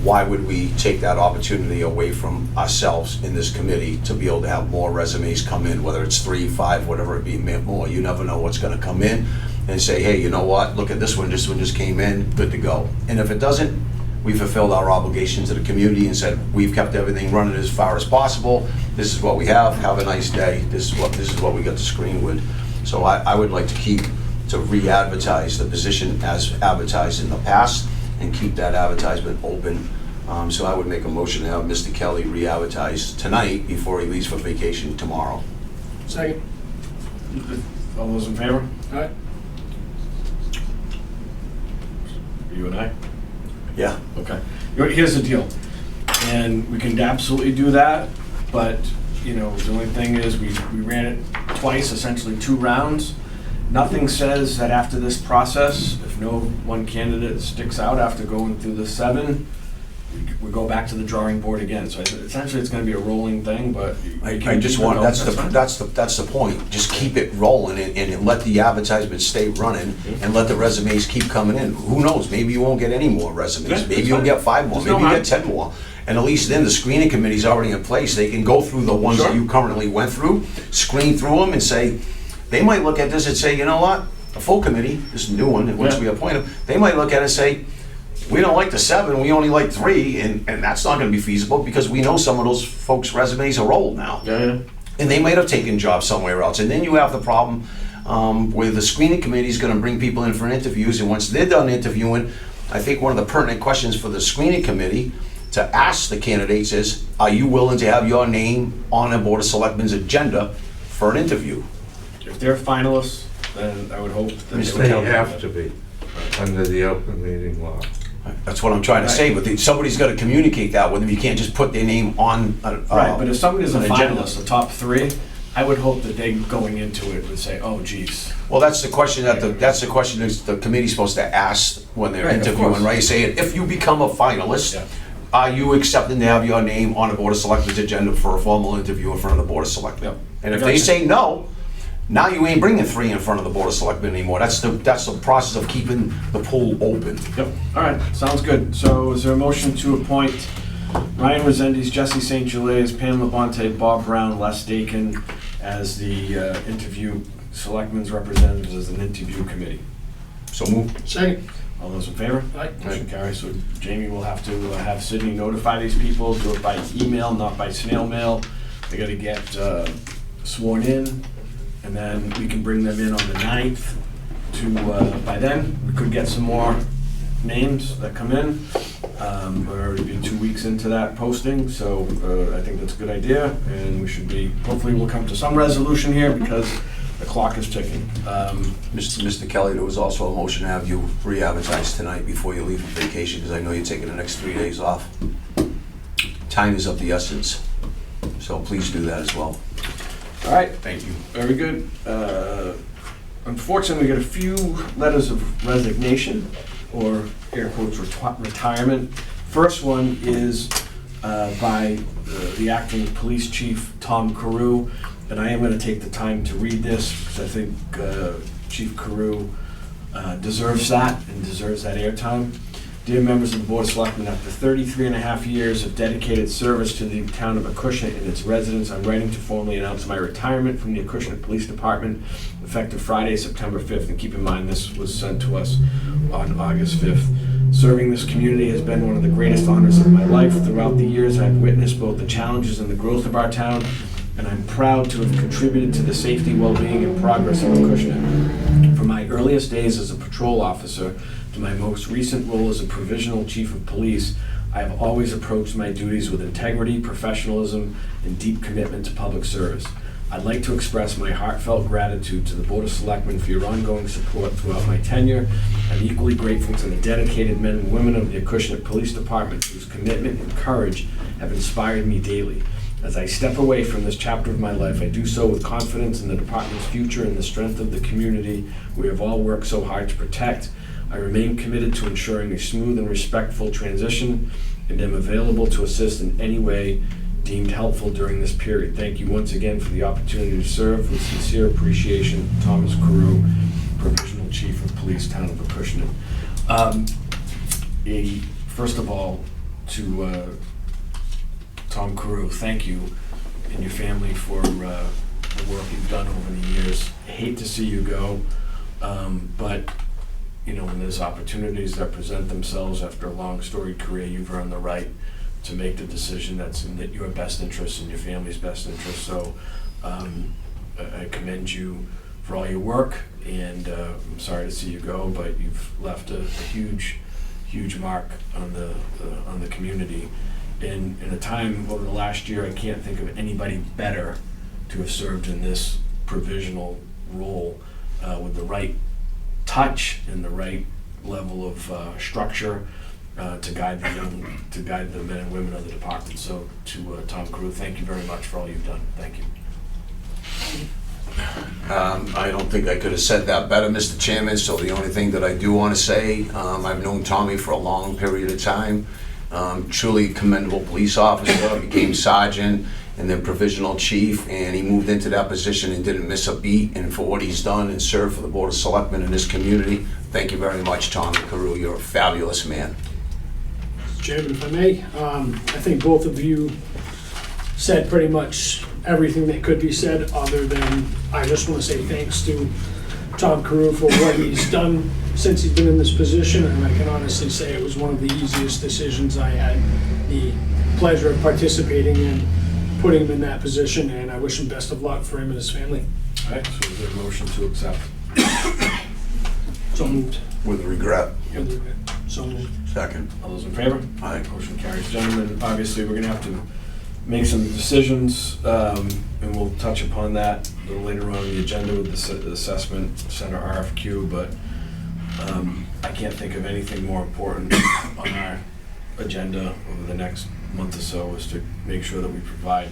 why would we take that opportunity away from ourselves in this committee to be able to have more resumes come in, whether it's 3, 5, whatever it be, more. You never know what's going to come in, and say, hey, you know what, look at this one just came in, good to go. And if it doesn't, we fulfilled our obligations to the community and said, we've kept everything running as far as possible. This is what we have a nice day. This is what we got to screen with. So I would like to re-advertise the position as advertised in the past and keep that advertisement open. So I would make a motion to have Mr. Kelly re-advertise tonight before he leaves for vacation tomorrow. Second. All those in favor? All right. You and I? Yeah. Okay. Here's the deal, and we can absolutely do that, but, you know, the only thing is, we ran it twice, essentially 2 rounds. Nothing says that after this process, if no one candidate sticks out after going through the 7, we go back to the drawing board again. So essentially, it's gonna be a rolling thing, but. I just want, that's the point. Just keep it rolling and let the advertisement stay running and let the resumes keep coming in. Who knows, maybe you won't get any more resumes. Yeah, Maybe you'll get 5 more, There's no maybe you harm. get 10 more. And at least then the screening committee's already in place. They can go through the ones that Sure. you currently went through, screen through them and say, they might look at this and say, you know what? The full committee, this new one, and once Yeah. we appoint them, they might look at it and say, we don't like the 7, we only like 3, and that's not gonna be feasible because we know some of those folks' resumes are old now. Yeah. And they might have taken jobs somewhere else. And then you have the problem where the screening committee is gonna bring people in for interviews, and once they're done interviewing, I think one of the pertinent questions for the screening committee to ask the candidates is, are you willing to have your name on a Board of Selectmen's agenda for an interview? If they're finalists, then I would hope that they would They tell them have that. to be, under the open meeting law. That's what I'm trying to say, but somebody's gotta communicate that with them. You can't just put their name on. Right, but if somebody's a an agenda. finalist, the top 3, I would hope that they, going into it, would say, oh geez. Well, that's the question that the committee's supposed to ask when they're Right, of interviewing, course. right? Saying, if you become a finalist, Yeah. are you accepting to have your name on the Board of Selectmen's agenda for a formal interview in front of the Board of Selectmen? Yep. And if Gotcha. they say no, now you ain't bringing 3 in front of the Board of Selectmen anymore. That's the process of keeping the pool open. Yep, all right, sounds good. So is there a motion to appoint Ryan Resendes, Jesse St. Gelais, Pam Labonte, Bob Brown, Les Dakin as the interview, selectmen's representatives as an interview committee? So move. Second. All those in favor? Aye. Motion carries. So Jamie will have to have Sydney notify these people, do it by email, not by snail mail. They gotta get sworn in, and then we can bring them in on the 9th to, by then, we could get some more names that come in. We're already been 2 weeks into that posting, so I think that's a good idea, and we should be, hopefully we'll come to some resolution here because the clock is ticking. Mr. Kelly, there was also a motion to have you re-advertise tonight before you leave for vacation, because I know you're taking the next 3 days off. Time is of the essence, so please do that as well. All right, Thank you. very good. Unfortunately, we got a few letters of resignation, or air quotes, retirement. First one is by the acting police chief, Tom Carew, and I am going to take the time to read this because I think Chief Carew deserves that and deserves that airtime. Dear members of the Board of Selectmen, after 33 and a half years of dedicated service to the town of Acushnet and its residents, I'm writing to formally announce my retirement from the Acushnet Police Department effective Friday, September 5th. And keep in mind, this was sent to us on August 5th. Serving this community has been one of the greatest honors of my life. Throughout the years, I've witnessed both the challenges and the growth of our town, and I'm proud to have contributed to the safety, well-being, and progress of Acushnet. From my earliest days as a patrol officer to my most recent role as a provisional chief of police, I have always approached my duties with integrity, professionalism, and deep commitment to public service. I'd like to express my heartfelt gratitude to the Board of Selectmen for your ongoing support throughout my tenure. I'm equally grateful to the dedicated men and women of the Acushnet Police Department whose commitment and courage have inspired me daily. As I step away from this chapter of my life, I do so with confidence in the department's future and the strength of the community we have all worked so hard to protect. I remain committed to ensuring a smooth and respectful transition and am available to assist in any way deemed helpful during this period. Thank you once again for the opportunity to serve. With sincere appreciation, Thomas Carew, Provisional Chief of Police, Town of Acushnet. First of all, to Tom Carew, thank you and your family for the work you've done over the years. I hate to see you go, but you know, when there's opportunities that present themselves after a long storied career, you've earned the right to make the decision that's in your best interest and your family's best interest. So I commend you for all your work, and I'm sorry to see you go, but you've left a huge mark on the community. In a time over the last year, I can't think of anybody better to have served in this provisional role with the right touch and the right level of structure to guide the men and women of the department. So to Tom Carew, thank you very much for all you've done. Thank you. I don't think I could have said that better, Mr. Chairman, so the only thing that I do want to say, I've known Tommy for a long period of time. Truly commendable police officer, became sergeant, and then provisional chief, and he moved into that position and didn't miss a beat, and for what he's done and served for the Board of Selectmen in this community, thank you very much, Tommy Carew. You're a fabulous man. Mr. Chairman, if I may, I think both of you said pretty much everything that could be said, other than I just want to say thanks to Tom Carew for what he's done since he's been in this position, and I can honestly say it was one of the easiest decisions I had the pleasure of participating in, putting him in that position, and I wish him best of luck for him and his family. All right, so is there a motion to accept? So moved. With regret. So moved. Second. All those in favor? Aye. Motion carries. Gentlemen, obviously, we're gonna have to make some decisions, and we'll touch upon that a little later on in the agenda with the assessment center RFQ, but I can't think of anything more important on our agenda over the next month or so is to make sure that we provide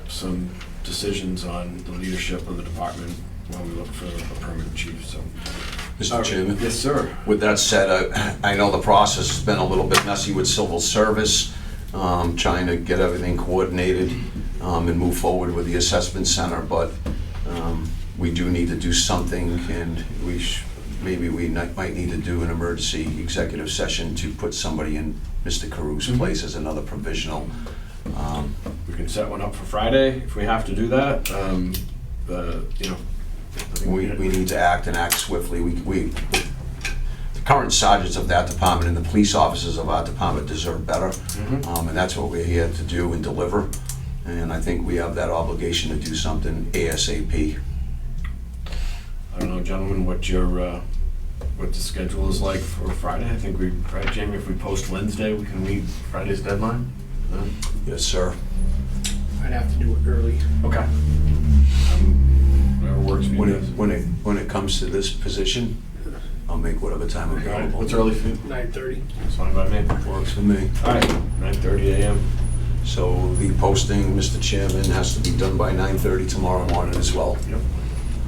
some decisions on the leadership of the department while we look for a permanent chief, so. Mr. Chairman? Yes, sir. With that said, I know the process has been a little bit messy with civil service, trying to get everything coordinated and move forward with the assessment center, but we do need to do something, and maybe we might need to do an emergency executive session to put somebody in Mr. Carew's place as another provisional. We can set one up for Friday if we have to do that. You know, We need to act and act swiftly. The current sergeants of that department and the police officers of our department deserve better, and that's what we're here to do and deliver. And I think we have that obligation to do something ASAP. I don't know, gentlemen, what the schedule is like for Friday. I think right, Jamie, if we post Wednesday, we can meet Friday's deadline? No? Yes, sir. I'd have to do it early. Okay. Whatever works for you guys. When it comes to this position, I'll make whatever time All right, available. what's early for you? 9:30. It's fine by me. Works for me. All right, 9:30 a.m. So the posting, Mr. Chairman, has to be done by 9:30 tomorrow morning as well. Yep.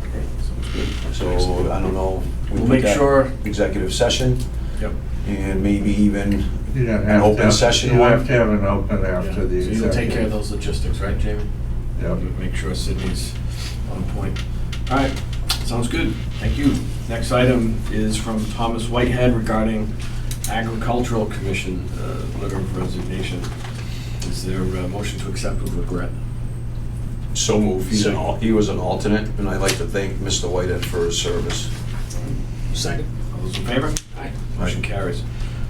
Okay, sounds good. So I don't know. We'll make sure. Executive session, Yep. and maybe even You don't an have open to, session you one. have to have an open Yeah. after the So executive. you'll take care of those logistics, right, Jamie? Yep. Make sure Sydney's on point. All right, sounds good. Thank you. Next item is from Thomas Whitehead regarding Agricultural Commission, letter of resignation. Is there a motion to accept with regret? So move. He was an alternate, and I'd like to thank Mr. Whitehead for his service. Second. All those in favor? Aye. Motion carries.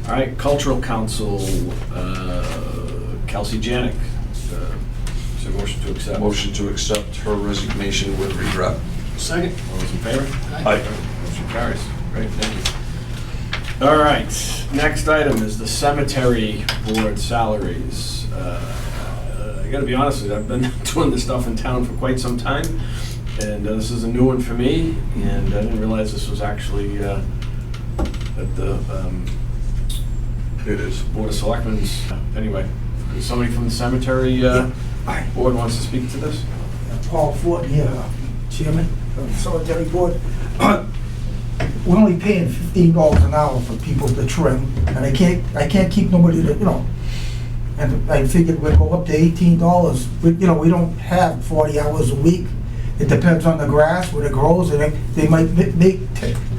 All right, Cultural Council, Kelsey Janik. Is there a motion to accept? Motion to accept her resignation with regret. Second. All those in favor? Aye. Motion carries. Great, thank you. All right, next item is the cemetery board salaries. I gotta be honest with you, I've been doing this stuff in town for quite some time, and this is a new one for me, and I didn't realize this was actually at the It is. Board of Selectmen's. Anyway, is somebody from the cemetery board wants to speak to this? Paul Ford here, Chairman of the Cemetery Board. We're only paying $15 an hour for people to trim, and I can't keep nobody to, and I figured we'd go up to $18. But, we don't have 40 hours a week. It depends on the grass, where it grows, and they might make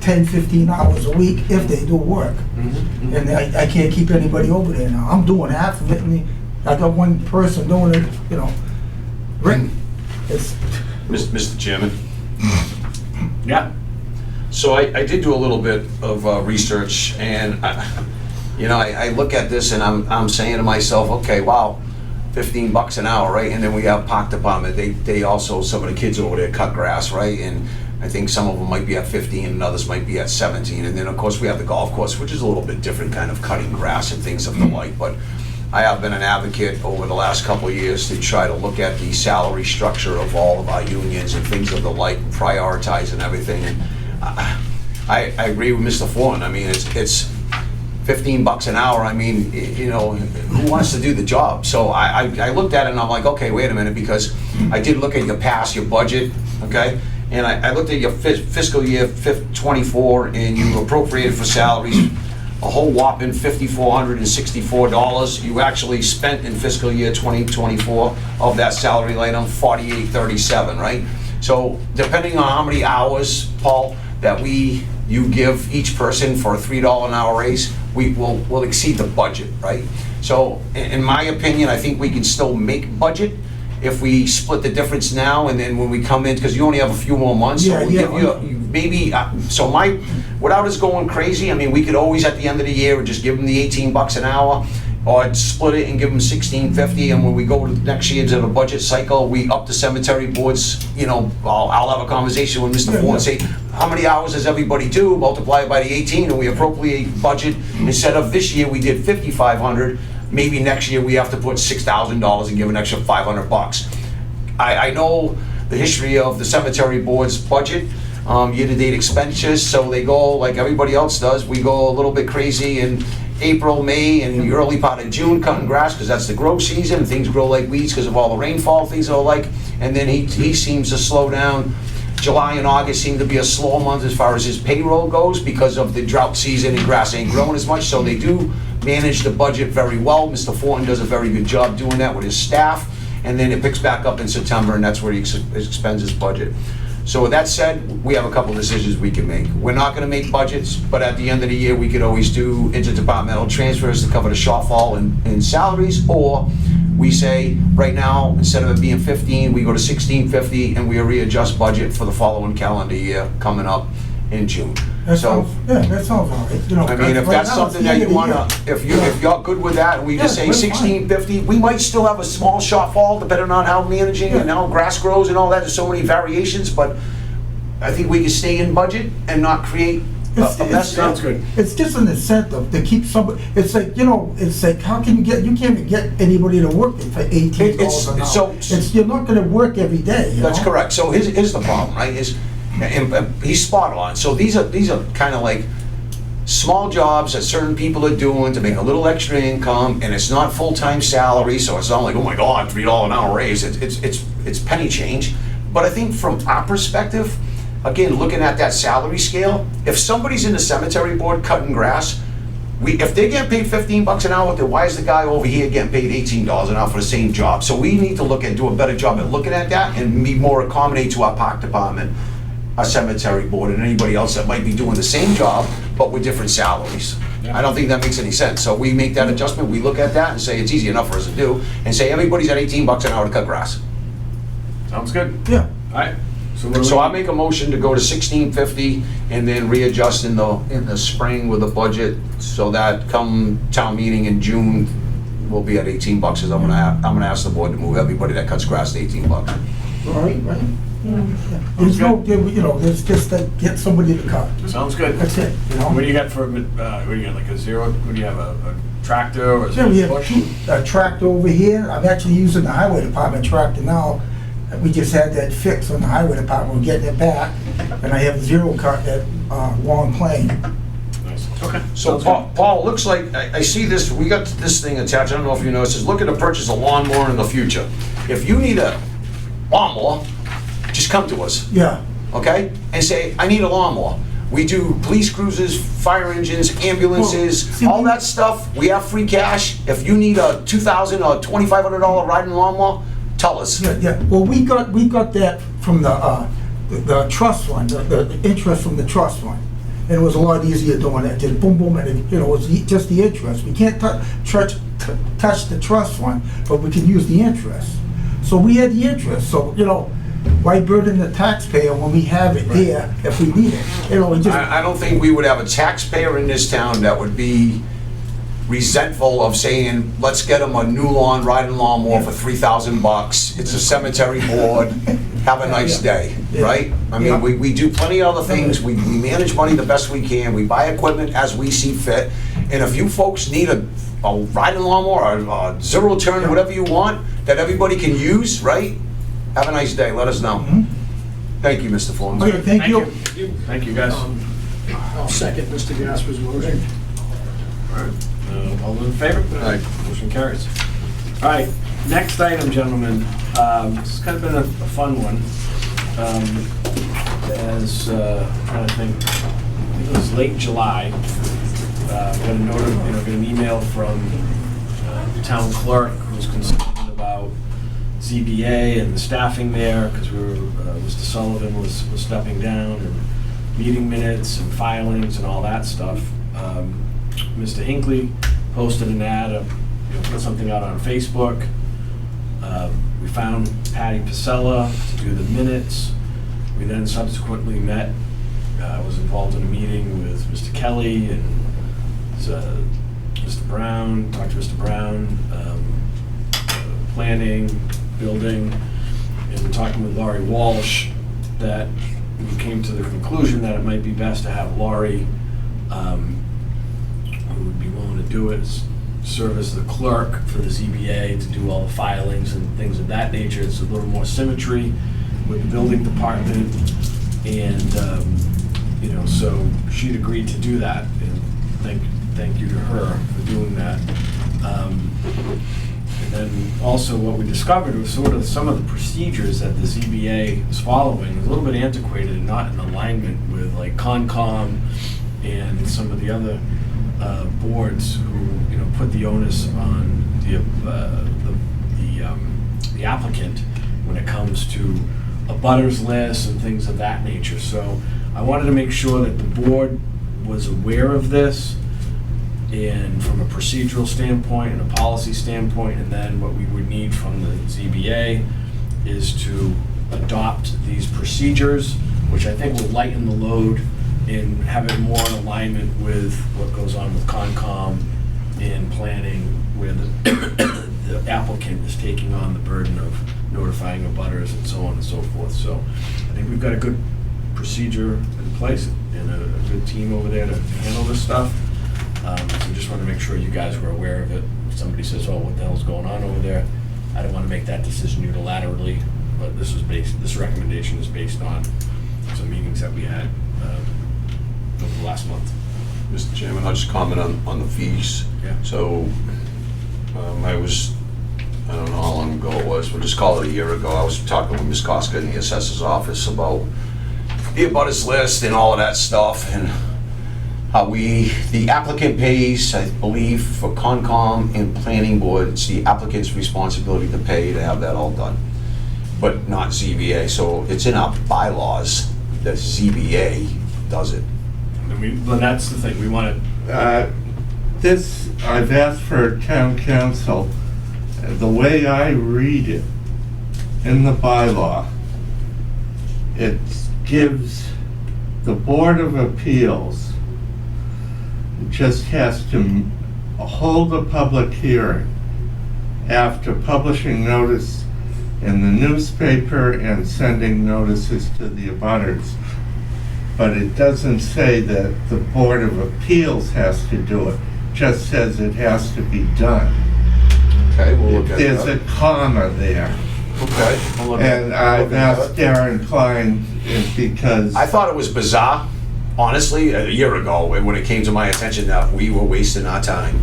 10, 15 hours a week if they do work. And I can't keep anybody over there now. I'm doing half of it, and I got one person doing it, Rick. It's Mr. Chairman, Yeah. So I did do a little bit of research, and I look at this and I'm saying to myself, okay, wow, $15 an hour, right? And then we have park department. They also, some of the kids over there cut grass, right? And I think some of them might be at 15 and others might be at 17. And then of course we have the golf course, which is a little bit different, kind of cutting grass and things of the like. But I have been an advocate over the last couple of years to try to look at the salary structure of all of our unions and things of the like, prioritize and everything. And I agree with Mr. Thornton. I mean, it's $15 an hour. I mean, who wants to do the job? So I looked at it and I'm like, okay, wait a minute, because I did look at your budget, okay? And I looked at your fiscal year 24, and you appropriated for salaries a whole whopping $5,464. You actually spent in fiscal year 2024 of that salary item, $48.37, right? So depending on how many hours, Paul, that you give each person for a $3 an hour raise, we'll exceed the budget, right? So in my opinion, I think we can still make budget if we split the difference now, and then when we come in, because you only have a few more months, so we'll give you maybe, without us going crazy, I mean, we could always at the end of the year just give them the $18 an hour, or split it and give them $16.50, and when we go to next year to the budget cycle, we up the cemetery boards, I'll have a conversation with Mr. Ford and say, how many hours does everybody do? Multiply it by the 18, and we appropriate budget. Instead of this year, we did 5,500. Maybe next year we have to put $6,000 and give an extra $500. I know the history of the cemetery board's budget, year-to-date expenditures, so they go like everybody else does. We go a little bit crazy in April, May, and the early part of June cutting grass, because that's the grow season. Things grow like weeds because of all the rainfall, things are like, and then he seems to slow down. July and August seem to be a slow month as far as his payroll goes because of the drought season and grass ain't growing as much, so they do manage the budget very well. Mr. Thornton does a very good job doing that with his staff, and then it picks back up in September, and that's where he expends his budget. So with that said, we have a couple decisions we can make. We're not gonna make budgets, but at the end of the year, we could always do interdepartmental transfers to cover the shortfall in salaries, or we say, right now, instead of it being 15, we go to 1650, and we readjust budget for the following calendar year coming up in June. That So, sounds all right. I mean, if right that's now, it's something the that end you of the wanna, year. if you're good with that, and we just say Yeah, we're fine. 1650, we might still have a small shortfall depending on how managing and how grass grows and all that. There's so many variations, but I think we can stay in budget and not create a mess. Sounds good. It's just an incentive to keep somebody, it's like, how can you can't even get anybody to work for $18 an hour. You're not gonna work every day, That's correct. So here's the problem, right? And he's spot on. So these are kind of like small jobs that certain people are doing to make a little extra income, and it's not full-time salary, so it's not like, oh my God, $3 an hour raise. It's penny change. But I think from our perspective, again, looking at that salary scale, if somebody's in the cemetery board cutting grass, if they get paid $15 an hour, then why is the guy over here getting paid $18 an hour for the same job? So we need to do a better job at looking at that and be more accommodate to our park department, our cemetery board, and anybody else that might be doing the same job, but with different salaries. I don't think that makes any sense. So we make that adjustment, we look at that and say it's easy enough for us to do, and say everybody's at $18 an hour to cut grass. Sounds good. Yeah. All right. So I make a motion to go to 1650 and then readjust in the spring with a budget, so that come town meeting in June, we'll be at $18. I'm gonna ask the board to move everybody that cuts grass to $18. All right. There's there's just to get somebody to cut. Sounds good. That's it, What do you got for, what do you got, like a zero, what do you have, a tractor or Yeah, we have push? a tractor over here. I'm actually using the highway department tractor now. We just had that fixed on the highway department. We're getting it back. And I have zero cut at Long Plain. Nice. Okay. So Paul, it looks like, I see this, we got this thing attached, I don't know if you know, it says looking to purchase a lawnmower in the future. If you need a lawnmower, just come to us, Yeah. okay? And say, I need a lawnmower. We do police cruisers, fire engines, ambulances, Well, see, all that stuff. We have free cash. If you need a $2,000 or $2,500 riding lawnmower, tell us. Yeah. Well, we got that from the trust fund, the interest from the trust fund. And it was a lot easier doing that, just boom, boom, and it was just the interest. We can't touch the trust fund, but we can use the interest. So we had the interest, so, why burden the taxpayer when we have it here if we need it? You know, it just, I don't think we would have a taxpayer in this town that would be resentful of saying, let's get them a new lawn, riding lawnmower for $3,000. It's a cemetery board. Have a nice day, right? I mean, we do plenty of other things. We manage money the best we can. We buy equipment as we see fit. And if you folks need a riding lawnmower, or a zero turn, whatever you want, that everybody can use, right? Have a nice day. Let us know. Thank you, Mr. Florence. okay, thank you. Thank you, guys. I'll second Mr. Gasper's motion. All right. All in favor? Aye. Motion carries. All right, next item, gentlemen. This has kind of been a fun one. I'm trying to think, I think it was late July. Got a note, got an email from the town clerk who was concerned about ZBA and the staffing there, because Mr. Sullivan was stepping down, and meeting minutes and filings and all that stuff. Mr. Hinckley posted an ad, put something out on Facebook. We found Patty Pasella to do the minutes. We then subsequently met, was involved in a meeting with Mr. Kelly and Mr. Brown, talked to Mr. Brown, planning, building, and talking with Laurie Walsh, that we came to the conclusion that it might be best to have Laurie, who would be willing to do it, serve as the clerk for the ZBA to do all the filings and things of that nature. It's a little more symmetry with the building department, and so she'd agreed to do that, and thank you to her for doing that. And then also what we discovered was sort of some of the procedures that the ZBA was following was a little bit antiquated and not in alignment with like Concom and some of the other boards who put the onus on the applicant when it comes to a butters list and things of that nature. So I wanted to make sure that the board was aware of this, and from a procedural standpoint and a policy standpoint, and then what we would need from the ZBA is to adopt these procedures, which I think will lighten the load and have it more in alignment with what goes on with Concom and planning, where the applicant is taking on the burden of notifying abutters and so on and so forth. So I think we've got a good procedure in place and a good team over there to handle this stuff. So just want to make sure you guys were aware of it. If somebody says, oh, what the hell's going on over there? I don't want to make that decision unilaterally, but this recommendation is based on some meetings that we had over the last month. Mr. Chairman, I'll just comment on the fees. Yeah. So, I don't know how long ago it was, we'll just call it a year ago, I was talking with Ms. Koska in the assessor's office about the abutters list and all of that stuff, and how the applicant pays, I believe, for Concom and Planning Board, it's the applicant's responsibility to pay to have that all done, but not ZBA. So it's in our bylaws that ZBA does it. But that's the thing, we want to. I've asked for town council, the way I read it in the bylaw, it gives the Board of Appeals just has to hold a public hearing after publishing notice in the newspaper and sending notices to the abutters. But it doesn't say that the Board of Appeals has to do it, just says it has to be done. Okay, we'll look at There's that. a comma there. Okay. We'll look at- And I've we'll look at asked that. Darren Klein because I thought it was bizarre, honestly, a year ago, when it came to my attention that we were wasting our time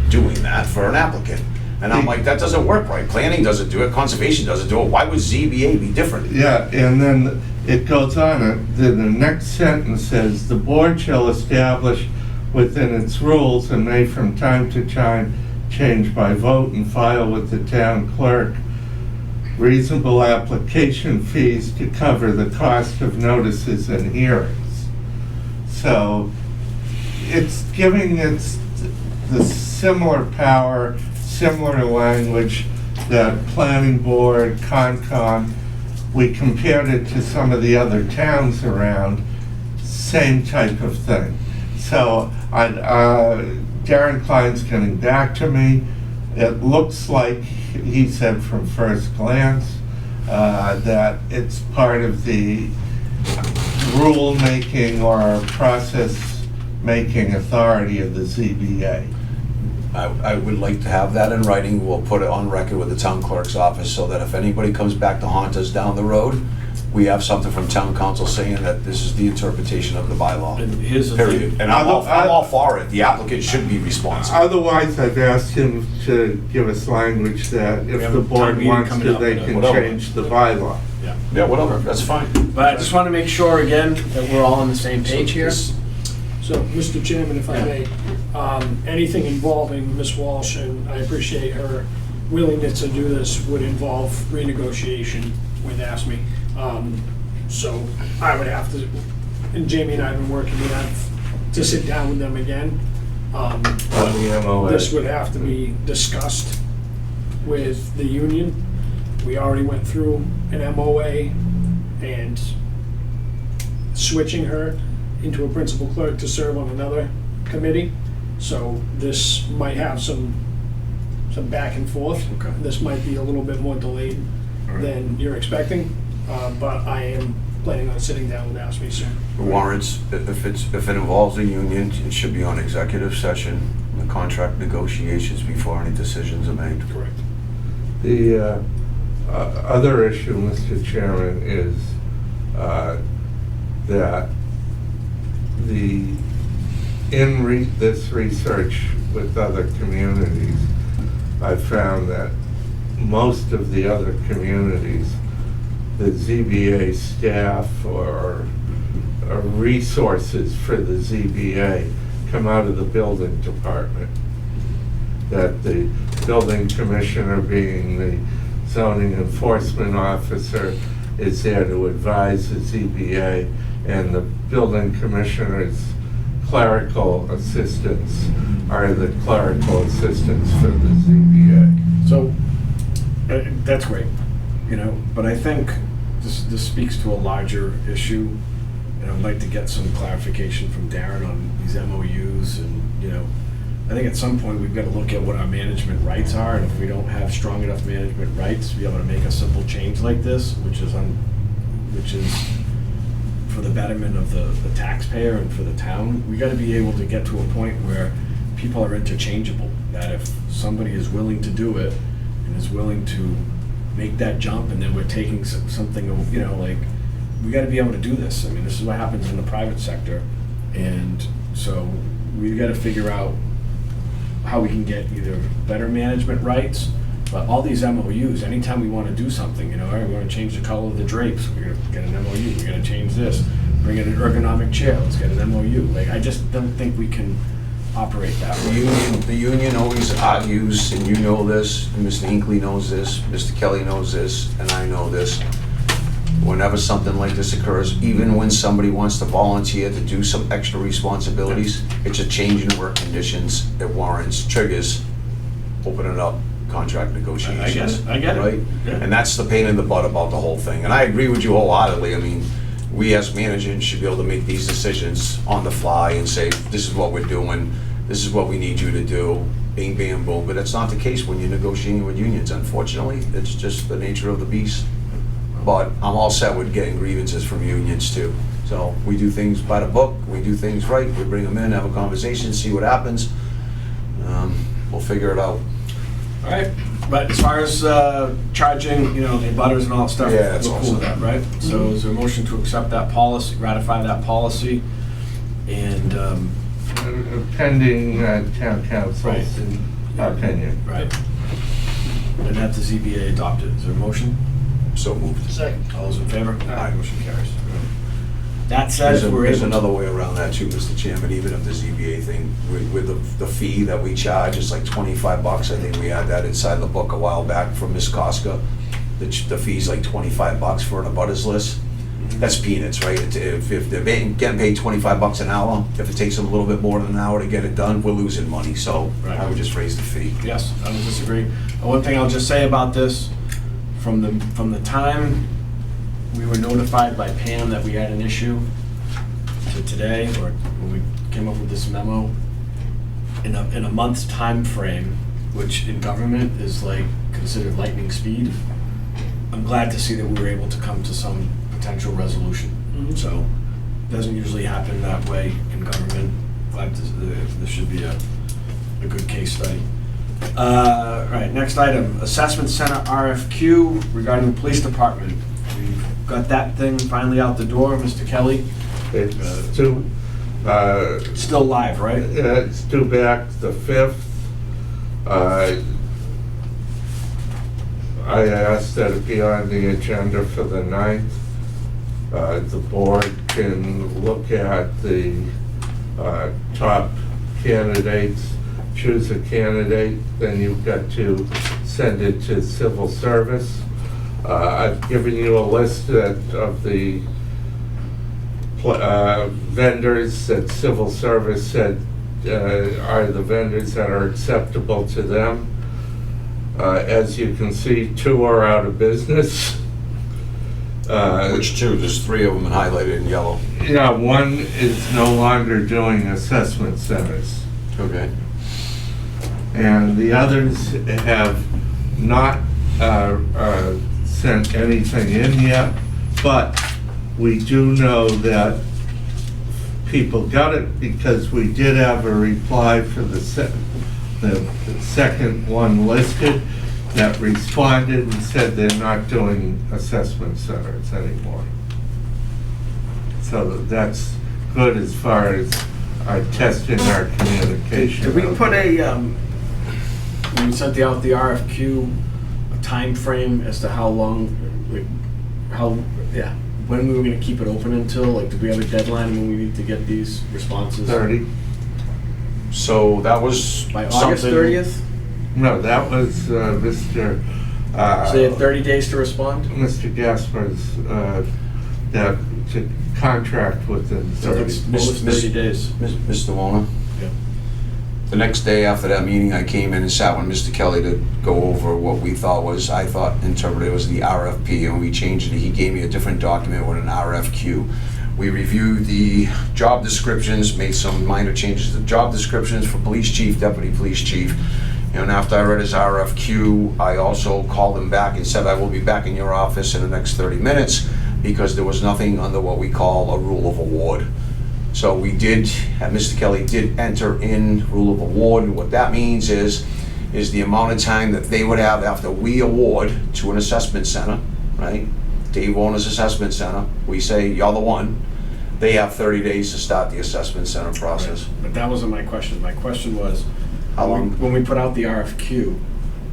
doing that for an applicant. And I'm like, that doesn't work right. Planning doesn't do it, conservation doesn't do it. Why would ZBA be different? Yeah, and then it goes on, then the next sentence says, "The board shall establish within its rules and may from time to time change by vote and file with the town clerk reasonable application fees to cover the cost of notices and hearings." So it's giving it the similar power, similar language that planning board, Concom, we compared it to some of the other towns around, same type of thing. So Darren Klein's getting back to me. It looks like, he said from first glance, that it's part of the rule-making or process-making authority of the ZBA. I would like to have that in writing. We'll put it on record with the town clerk's office so that if anybody comes back to haunt us down the road, we have something from town council saying that this is the interpretation of the bylaw. And here's the Period. thing. And I'm all for it. The applicant should be responsible. Otherwise, I've asked him to give us language that We if have the a town board meeting wants coming to, up, they but can whatever. change the bylaw. Yeah. Yeah, whatever, that's fine. But I just want to make sure, again, that we're all on the same page here. So, Mr. Chairman, if I may, anything involving Ms. Walsh, and I appreciate her willingness to do this, would involve renegotiation with ASME. So I would have to, and Jamie and I have been working, we'd have to sit down with them again. On the MOA. This would have to be discussed with the union. We already went through an MOA and switching her into a principal clerk to serve on another committee. So this might have some back and forth. Okay. This might be a little bit more delayed than you're expecting, but I am planning on sitting down with ASME soon. Warrants, if it involves the union, it should be on executive session, the contract negotiations before any decisions are made. Correct. The other issue, Mr. Chairman, is that this research with other communities, I found that most of the other communities, the ZBA staff or resources for the ZBA come out of the building department. That the building commissioner, being the zoning enforcement officer, is there to advise the ZBA, and the building commissioner's clerical assistants are the clerical assistants for the ZBA. So, that's great, but I think this speaks to a larger issue, and I'd like to get some clarification from Darren on these MOUs, and, I think at some point we've got to look at what our management rights are, and if we don't have strong enough management rights to be able to make a simple change like this, which is for the betterment of the taxpayer and for the town, we got to be able to get to a point where people are interchangeable, that if somebody is willing to do it and is willing to make that jump, and then we're taking something, we got to be able to do this. I mean, this is what happens in the private sector, and so we got to figure out how we can get either better management rights, but all these MOUs, anytime we want to do something, all right, we want to change the color of the drapes, we're going to get an MOU, we're going to change this, bring in an ergonomic chair, let's get an MOU. I just don't think we can operate that way. The union always argues, and you know this, and Mr. Hinckley knows this, Mr. Kelly knows this, and I know this. Whenever something like this occurs, even when somebody wants to volunteer to do some extra responsibilities, it's a change in work conditions that warrants, triggers, opening up contract negotiations. I get it. Right? Yeah. And that's the pain in the butt about the whole thing. And I agree with you wholeheartedly. I mean, we as managers should be able to make these decisions on the fly and say, this is what we're doing, this is what we need you to do, bing, bam, boom. But that's not the case when you're negotiating with unions, unfortunately. It's just the nature of the beast. But I'm all set with getting grievances from unions too. So we do things by the book, we do things right, we bring them in, have a conversation, see what happens. We'll figure it out. All right, but as far as charging, the butters and all that stuff, Yeah, that's we're all cool with set. that, right? So is there a motion to accept that policy, ratify that policy, and, Pending town council's Right. opinion. right, and have the ZBA adopted. Is there a motion? So moved. Second. All those in favor? Aye. Motion carries. That says we're There's able to... another way around that too, Mr. Chairman, even if the ZBA thing, with the fee that we charge, it's like $25. I think we had that inside the book a while back from Ms. Koska. The fee's like $25 for an abutters list. That's peanuts, right? If they're getting paid $25 an hour, if it takes them a little bit more than an hour to get it done, we're losing money. So Right. I would just raise the fee. Yes, I don't disagree. One thing I'll just say about this, from the time we were notified by Pam that we had an issue to today, or when we came up with this memo, in a month's time frame, which in government is like considered lightning speed. I'm glad to see that we were able to come to some potential resolution. So, doesn't usually happen that way in government. Glad this should be a good case study. All right, next item, assessment center RFQ regarding the police department. We've got that thing finally out the door, Mr. Kelly. It's due, Still live, right? it's due back the 5th. I asked that it be on the agenda for the 9th. The board can look at the top candidates, choose a candidate, then you've got to send it to civil service. I've given you a list of the vendors that civil service said are the vendors that are acceptable to them. As you can see, 2 are out of business. Which 2? There's 3 of them highlighted in yellow. Yeah, 1 is no longer doing assessment centers. Okay. And the others have not sent anything in yet, but we do know that people got it because we did have a reply for the second one listed that responded and said they're not doing assessment centers anymore. So that's good as far as our testing, our communication. Did we put when we sent out the RFQ, a time frame as to how long, when we were gonna keep it open until? Like, did we have a deadline when we need to get these responses? 30? So that was By August something- 30th? No, that was Mr. So they have 30 days to respond? Mr. Gasper's, that to contract within So 30. it's almost 30 days. Mr. Wona? Yeah. The next day after that meeting, I came in and sat with Mr. Kelly to go over what we thought was, I thought interpreted was the RFP, and we changed it. He gave me a different document with an RFQ. We reviewed the job descriptions, made some minor changes to the job descriptions for police chief, deputy police chief. And after I read his RFQ, I also called him back and said, I will be back in your office in the next 30 minutes because there was nothing under what we call a rule of award. So we did, Mr. Kelly did enter in rule of award, and what that means is the amount of time that they would have after we award to an assessment center, right? Dave Warner's assessment center, we say, you're the one. They have 30 days to start the assessment center process. But that wasn't my question. My question was, How long? when we put out the RFQ,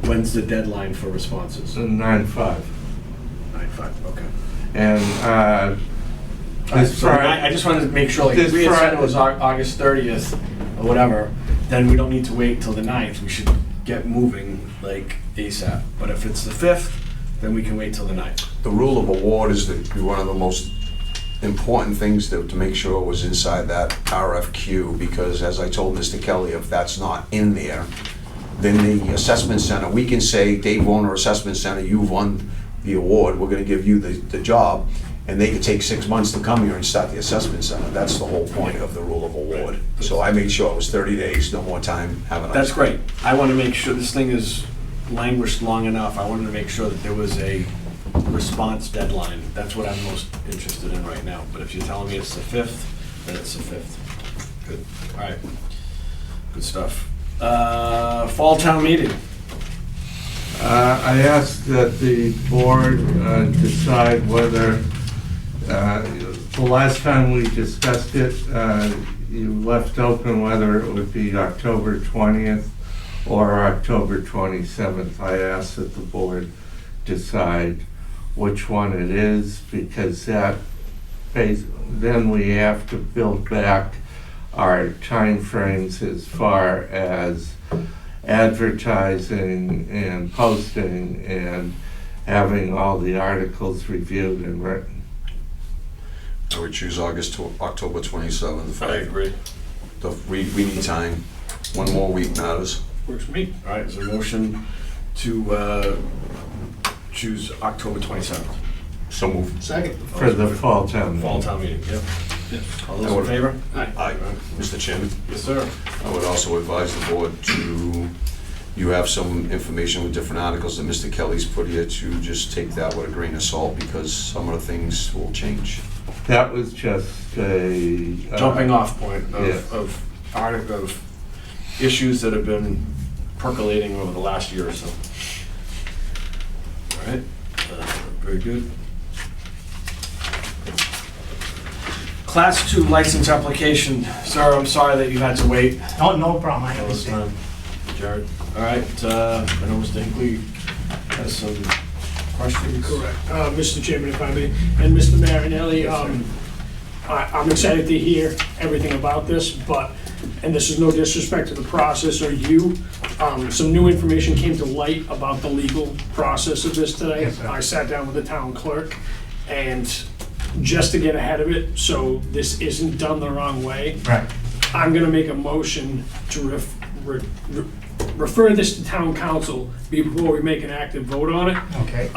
when's the deadline for responses? 9/5. 9/5, okay. And this So I Friday, just wanted to make sure, like, This if we had said it Friday- was August 30th or whatever, then we don't need to wait till the 9th. We should get moving, like, ASAP. But if it's the 5th, then we can wait till the 9th. The rule of award is one of the most important things to make sure it was inside that RFQ, because as I told Mr. Kelly, if that's not in there, then the assessment center, we can say, Dave Warner Assessment Center, you've won the award, we're gonna give you the job, and they could take 6 months to come here and start the assessment center. That's the whole point of the rule of award. So I made sure it was 30 days, no more time, have a nice That's day. great. I want to make sure this thing is languished long enough. I wanted to make sure that there was a response deadline. That's what I'm most interested in right now. But if you're telling me it's the 5th, then it's the 5th. Good. All right. Good stuff. Fall town meeting. I asked that the board decide whether, the last time we discussed it, you left open whether it would be October 20th or October 27th. I asked that the board decide which one it is, because then we have to build back our timeframes as far as advertising and posting and having all the articles reviewed and written. I would choose August to October 27th. I agree. We need time. One more week matters. Works for me. All right, is there a motion to choose October 27th? So moved. Second. For the fall town. Fall town meeting, yep. All I those in would- favor? Aye. Mr. Chairman, Yes, sir. I would also advise the board to, you have some information with different articles that Mr. Kelly's put here, to just take that with a grain of salt, because some of the things will change. That was just a. Jumping off point Yeah. of issues that have been percolating over the last year or so. All right, very good. Class 2 license application. Sir, I'm sorry that you had to wait Oh, no problem, I all this understand. time. Jared, all right, I know Mr. Hinckley has some questions. Correct. Mr. Chairman, if I may, and Mr. Marinelli, I'm excited to hear everything about this, but, and this is no disrespect to the process or you, some new information came to light about the legal process of this today. Yes, sir. I sat down with the town clerk, and just to get ahead of it, so this isn't done the wrong way, Right, I'm gonna make a motion to refer this to town council before we make an active vote on it. okay,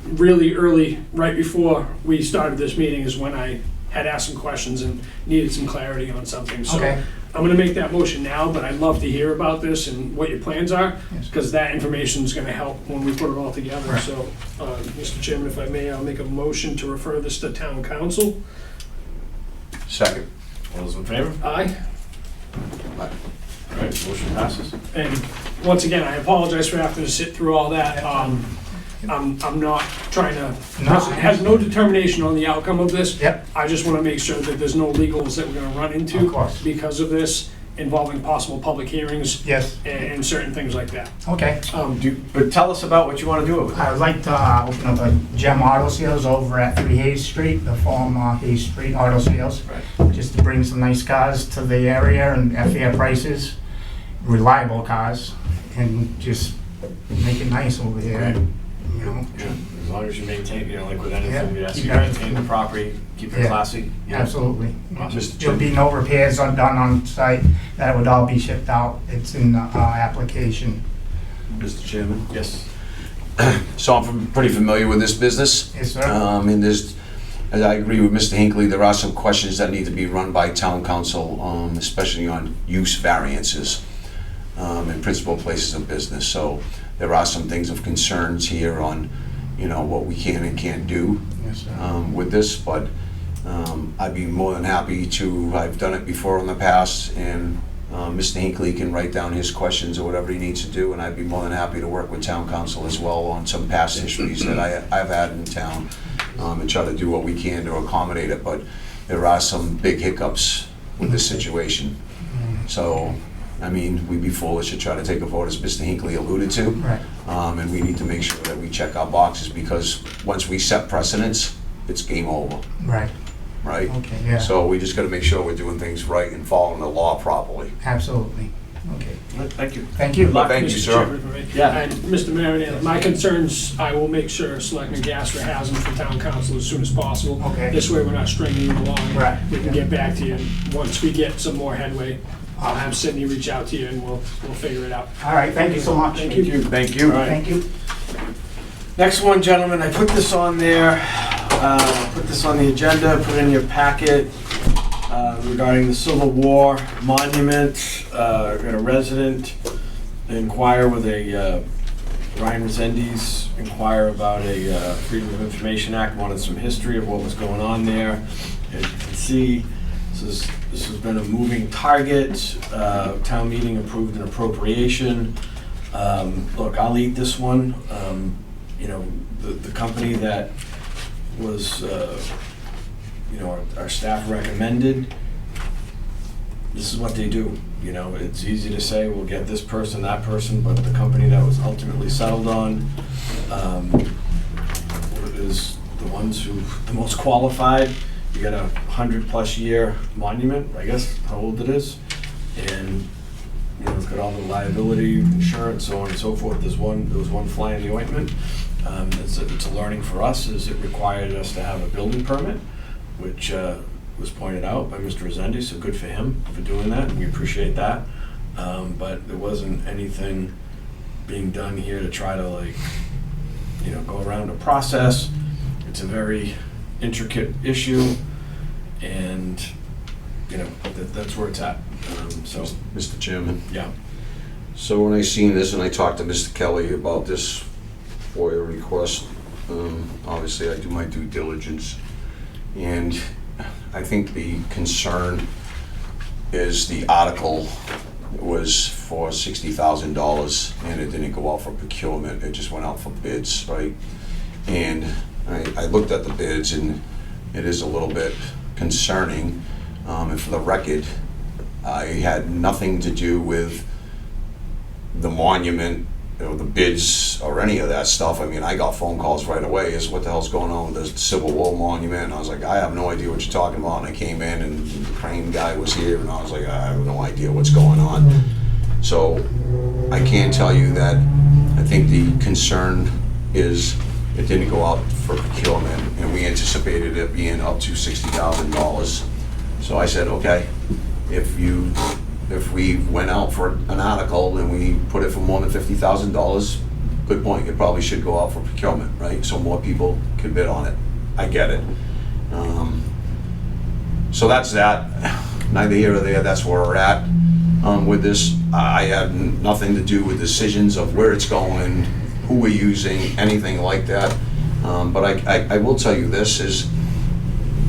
Really early, right before we started this meeting, is when I had asked some questions and needed some clarity on something. So Okay. I'm gonna make that motion now, but I'd love to hear about this and what your plans are, Yes. because that information is gonna help when we put it all together. Right. So, Mr. Chairman, if I may, I'll make a motion to refer this to town council. Second. All those in favor? Aye. All right, motion passes. And once again, I apologize for having to sit through all that. I'm not trying to, No, I- has no determination on the outcome of this. Yep. I just want to make sure that there's no legals that we're going to run into. Of course. Because of this, involving possible public hearings yes, and certain things like that. okay. But tell us about what you want to do with it. I would like to open up a Gem Auto Sales over at 3 Hayes Street, the former Hayes Street Auto Sales, just to bring some nice cars to the area and at fair prices, reliable cars, and just make it nice over here, Right. you know. Yeah, as long as you maintain, like with Yeah, anything, yes, keep you everything- maintain the property, keep it Yeah. classy. Yeah. Absolutely. Mr. There'll be Chairman, no repairs done on site, that would all be shipped out, it's in the application. Mr. Chairman. Yes. So I'm pretty familiar with this business. Yes, sir. And there's, as I agree with Mr. Hinckley, there are some questions that need to be run by town council, especially on use variances in principal places of business. So there are some things of concerns here on, what we can and can't do Yes, sir. with this, but I'd be more than happy to, I've done it before in the past, and Mr. Hinckley can write down his questions or whatever he needs to do, and I'd be more than happy to work with town council as well on some past histories that I've had in town, and try to do what we can to accommodate it, but there are some big hiccups with this situation. So, we'd be foolish to try to take a vote, as Mr. Hinckley alluded to. Right. And we need to make sure that we check our boxes, because once we set precedents, it's game over, Right, right? okay, yeah, So we just gotta make sure we're doing things right and following the law properly. absolutely, okay. Thank you. Thank you. Well, thank you, Mr. sir. Chairman, for me. Yeah. And Mr. Marinelli, my concerns, I will make sure Selectman Gasser has them for town council as soon as possible. Okay. This way, we're not stringing you along. Right. We can get back to you, and once we get some more headway, I'll have Sydney reach out to you, and we'll figure it out. All right, thank you so much. Thank you. Thank you. All right. Thank you. Next one, gentlemen, I put this on there, put this on the agenda, put it in your packet regarding the Civil War monument. Got a resident inquire with Ryan Resendes, inquire about a Freedom of Information Act, wanted some history of what was going on there. As you can see, this has been a moving target. Town meeting approved an appropriation. Look, I'll eat this one. The company that was, our staff recommended, this is what they do. It's easy to say, we'll get this person, that person, but the company that was ultimately settled on is the ones who, the most qualified. You got a 100+ year monument, I guess, how old it is. And it's got all the liability, insurance, so on and so forth. There was one fly in the ointment. It's a learning for us, is it required us to have a building permit, which was pointed out by Mr. Resendes, so good for him for doing that, and we appreciate that. But there wasn't anything being done here to try to go around a process. It's a very intricate issue, and, you know, that's where it's at. So, Mr. Chairman. yeah. So when I seen this and I talked to Mr. Kelly about this FOIA request, obviously I do my due diligence. And I think the concern is the article was for $60,000 and it didn't go out for procurement, it just went out for bids, right? And I looked at the bids and it is a little bit concerning. And for the record, I had nothing to do with the monument, you know, the bids or any of that stuff. I mean, I got phone calls right away, is what the hell's going on with the Civil War monument? And I was like, I have no idea what you're talking about. And I came in and the crane guy was here and I was like, I have no idea what's going on. So I can tell you that I think the concern is it didn't go out for procurement and we anticipated it being up to $60,000. So I said, okay, if we went out for an article and we put it for more than $50,000, good point, it probably should go out for procurement, right? So more people can bid on it. I get it. So that's that. Neither here or there, that's where we're at with this. I have nothing to do with decisions of where it's going, who we're using, anything like that. But I will tell you this is,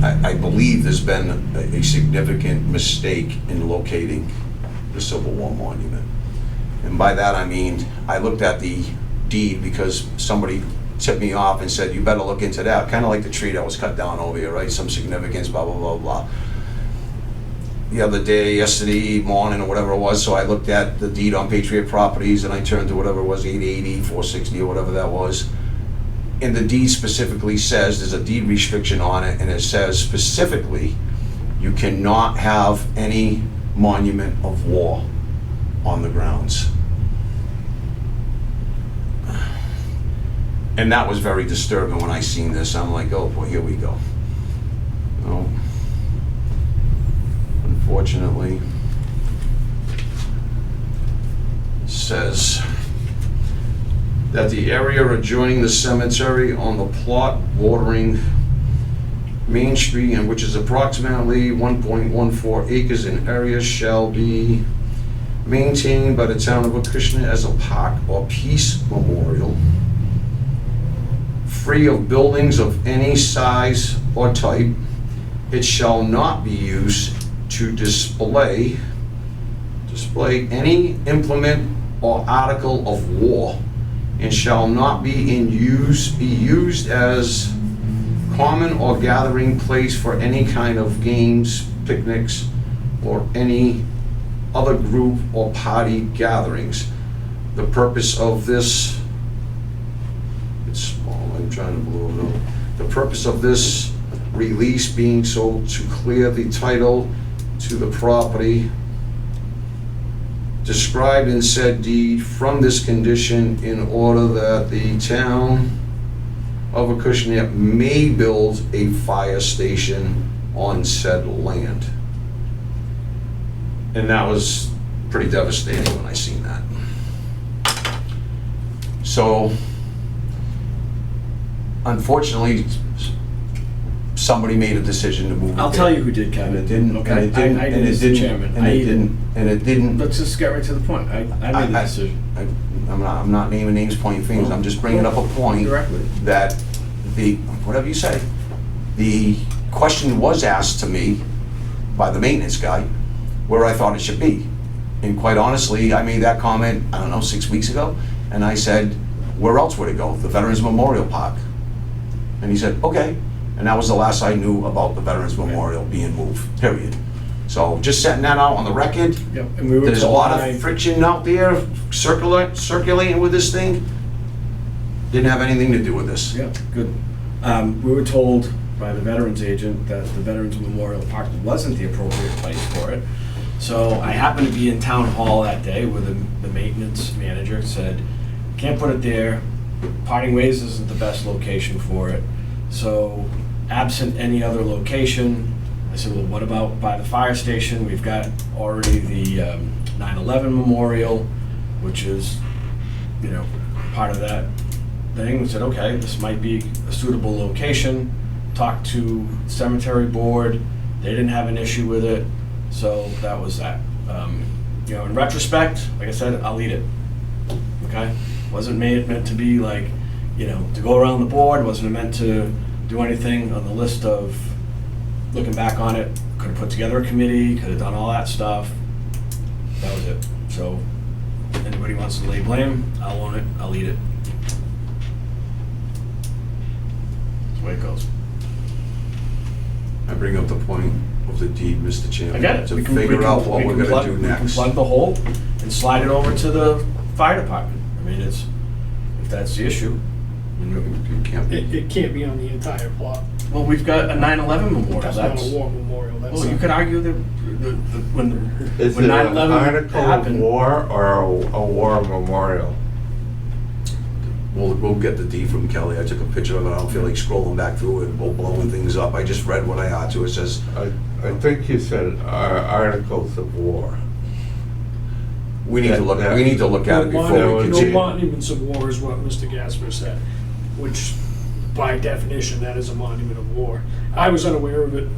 I believe there's been a significant mistake in locating the Civil War monument. And by that I mean, I looked at the deed because somebody tipped me off and said, you better look into that. Kind of like the tree that was cut down over here, right? Some significance, blah, blah, blah, blah. The other day, yesterday morning or whatever it was, so I looked at the deed on Patriot Properties and I turned to whatever it was, 880, 460 or whatever that was. And the deed specifically says, there's a deed restriction on it, and it says specifically, you cannot have any monument of war on the grounds. And that was very disturbing when I seen this. I'm like, oh boy, here we go. Oh. Unfortunately, it says that the area adjoining the cemetery on the plot bordering Main Street, and which is approximately 1.14 acres in area, shall be maintained by the town of Acushnet as a park or peace memorial, free of buildings of any size or type. It shall not be used to display any implement or article of war, and shall not be used as common or gathering place for any kind of games, picnics, or any other group or party gatherings. The purpose of this, it's small, I'm trying to blow it up. The purpose of this release being so to clear the title to the property described in said deed from this condition, in order that the town of Acushnet may build a fire station on said land. And that was pretty devastating when I seen that. So, unfortunately, somebody made a decision to move it. I'll tell you who did, Kevin. And it didn't, Okay, and it didn't, I and did it as the didn't, chairman. and it didn't. Let's just get right to the point. I made the decision. I'm not naming names, pointing fingers, I'm just bringing up a point. Directly. That whatever you say, the question was asked to me by the maintenance guy where I thought it should be. And quite honestly, I made that comment, I don't know, 6 weeks ago, and I said, where else would it go? The Veterans Memorial Park. And he said, okay. And that was the last I knew about the Veterans Memorial being moved, period. So just setting that out on the record. Yep. And we were There's a told lot by- of friction out there circulating with this thing. Didn't have anything to do with this. Yeah, good. We were told by the veterans agent that the Veterans Memorial Park wasn't the appropriate place for it. So I happened to be in town hall that day where the maintenance manager said, can't put it there. Parting Ways isn't the best location for it. So absent any other location, I said, well, what about by the fire station? We've got already the 9/11 memorial, which is, part of that thing, we said, okay, this might be a suitable location. Talked to cemetery board, they didn't have an issue with it, so that was that. You know, in retrospect, like I said, I'll eat it. Okay? Wasn't meant to be like, you know, to go around the board, wasn't meant to do anything on the list of, looking back on it, could have put together a committee, could have done all that stuff. That was it. So, anybody wants to lay blame, I'll own it, I'll eat it. That's the way it goes. I bring up the point of the deed, Mr. Chairman. I get it. To We can- figure out what we're gonna do We can next. plug the hole and slide it over to the fire department. I mean, it's, if that's the issue. You can't be. It can't be on the entire plot. Well, we've got a 9/11 memorial. That's not a war memorial, that's. Well, you could argue that when Is when it an 9/11 article of happened. war or a war memorial? We'll get the deed from Kelly. I took a picture of it. I don't feel like scrolling back through it and blowing things up. I just read what I had to. It says, I think you said articles of war. we need to look at it before we No continue. monuments of war is what Mr. Gasper said, which by definition, that is a monument of war. I was unaware of it.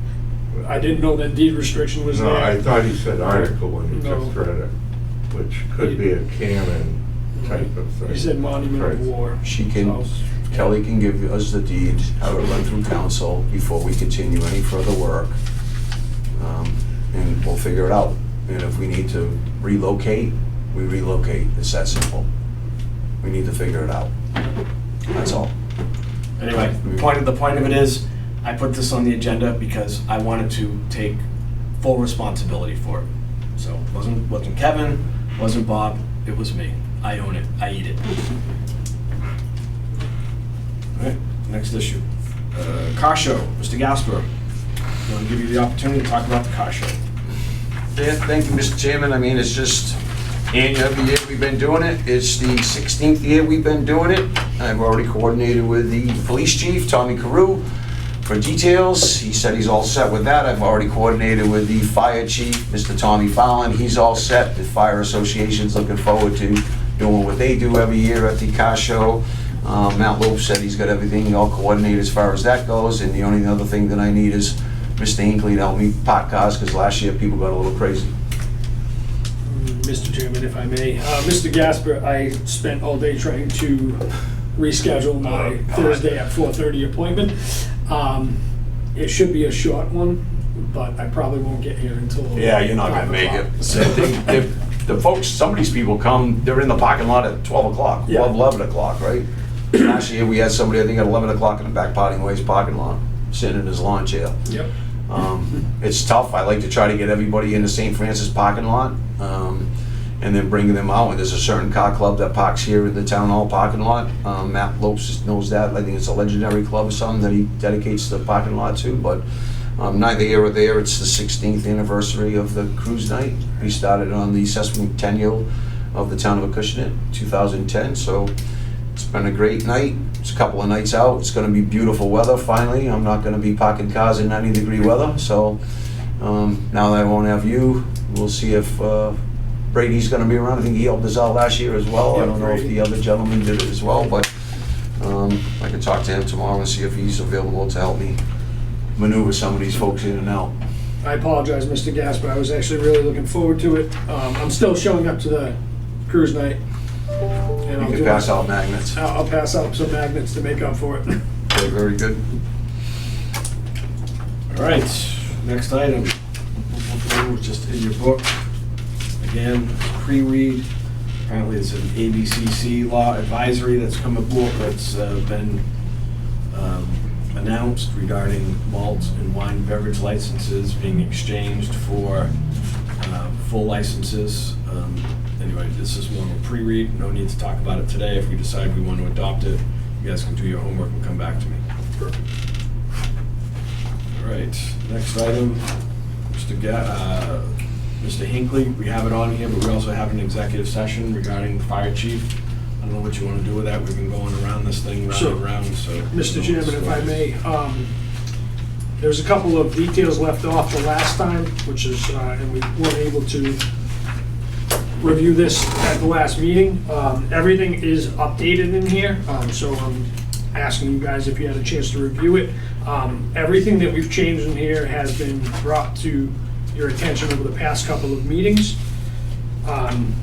I didn't know that deed restriction was No, there. I thought he said article when he No. just read it, which could be a canon type of thing. He said monument of war. She can, So, Kelly can give us the deed, have it run through council before we continue any further work. And we'll figure it out. And if we need to relocate, we relocate. It's that simple. We need to figure it out. That's all. Anyway, the point of it is, I put this on the agenda because I wanted to take full responsibility for it. So it wasn't Kevin, wasn't Bob, it was me. I own it, I eat it. All right, next issue. Car show, Mr. Gasper. I want to give you the opportunity to talk about the car show. Yeah, thank you, Mr. Chairman. I mean, it's just, every year we've been doing it. It's the 16th year we've been doing it. I've already coordinated with the police chief, Tommy Carew, for details. He said he's all set with that. I've already coordinated with the fire chief, Mr. Tommy Fallon. He's all set. The fire association's looking forward to doing what they do every year at the car show. Matt Lope said he's got everything all coordinated as far as that goes, and the only other thing that I need is Mr. Hinckley to help me park cars, because last year people got a little crazy. Mr. Chairman, if I may, Mr. Gasper, I spent all day trying to reschedule my Thursday at 4:30 appointment. It should be a short one, but I probably won't get here until. Yeah, you're not gonna 5 make o'clock. it. The folks, some of these people come, they're in the parking lot at 12 o'clock, Yeah. 11 o'clock, right? Last year, we had somebody, I think, at 11 o'clock in the back Parting Ways parking lot, sitting in his lawn chair. Yep. It's tough. I like to try to get everybody in the St. Francis parking lot, and then bringing them out. And there's a certain car club that parks here in the town hall parking lot. Matt Lopes knows that. I think it's a legendary club or something that he dedicates the parking lot to, but neither here or there. It's the 16th anniversary of the cruise night. We started on the sesquicentennial of the town of Acushnet, 2010, so it's been a great night. It's a couple of nights out. It's gonna be beautiful weather finally. I'm not gonna be parking cars in 90-degree weather, so now that I won't have you, we'll see if Brady's gonna be around. I think he helped us out last year as well. I don't know if the other gentleman did it as well, but I can talk to him tomorrow and see if he's available to help me maneuver some of these folks in and out. I apologize, Mr. Gasper, I was actually really looking forward to it. I'm still showing up to the cruise night. And You I'll can do pass it. out magnets. I'll pass out some magnets to make up for it. Okay, very good. All right, next item. Just in your book. Again, pre-read. Apparently it's an ABCC law advisory that's come aboard, that's been announced regarding malt and wine beverage licenses being exchanged for full licenses. Anyway, this is more of a pre-read. No need to talk about it today. If we decide we want to adopt it, you guys can do your homework and come back to me. All right, next item, Mr. Hinckley, we have it on here, but we also have an executive session regarding the fire chief. I don't know what you want to do with that. We've been going around this thing, round Sure. and round, so. Mr. Chairman, if I may, there's a couple of details left off the last time, which is, and we weren't able to review this at the last meeting. Everything is updated in here, so I'm asking you guys if you had a chance to review it. Everything that we've changed in here has been brought to your attention over the past couple of meetings. And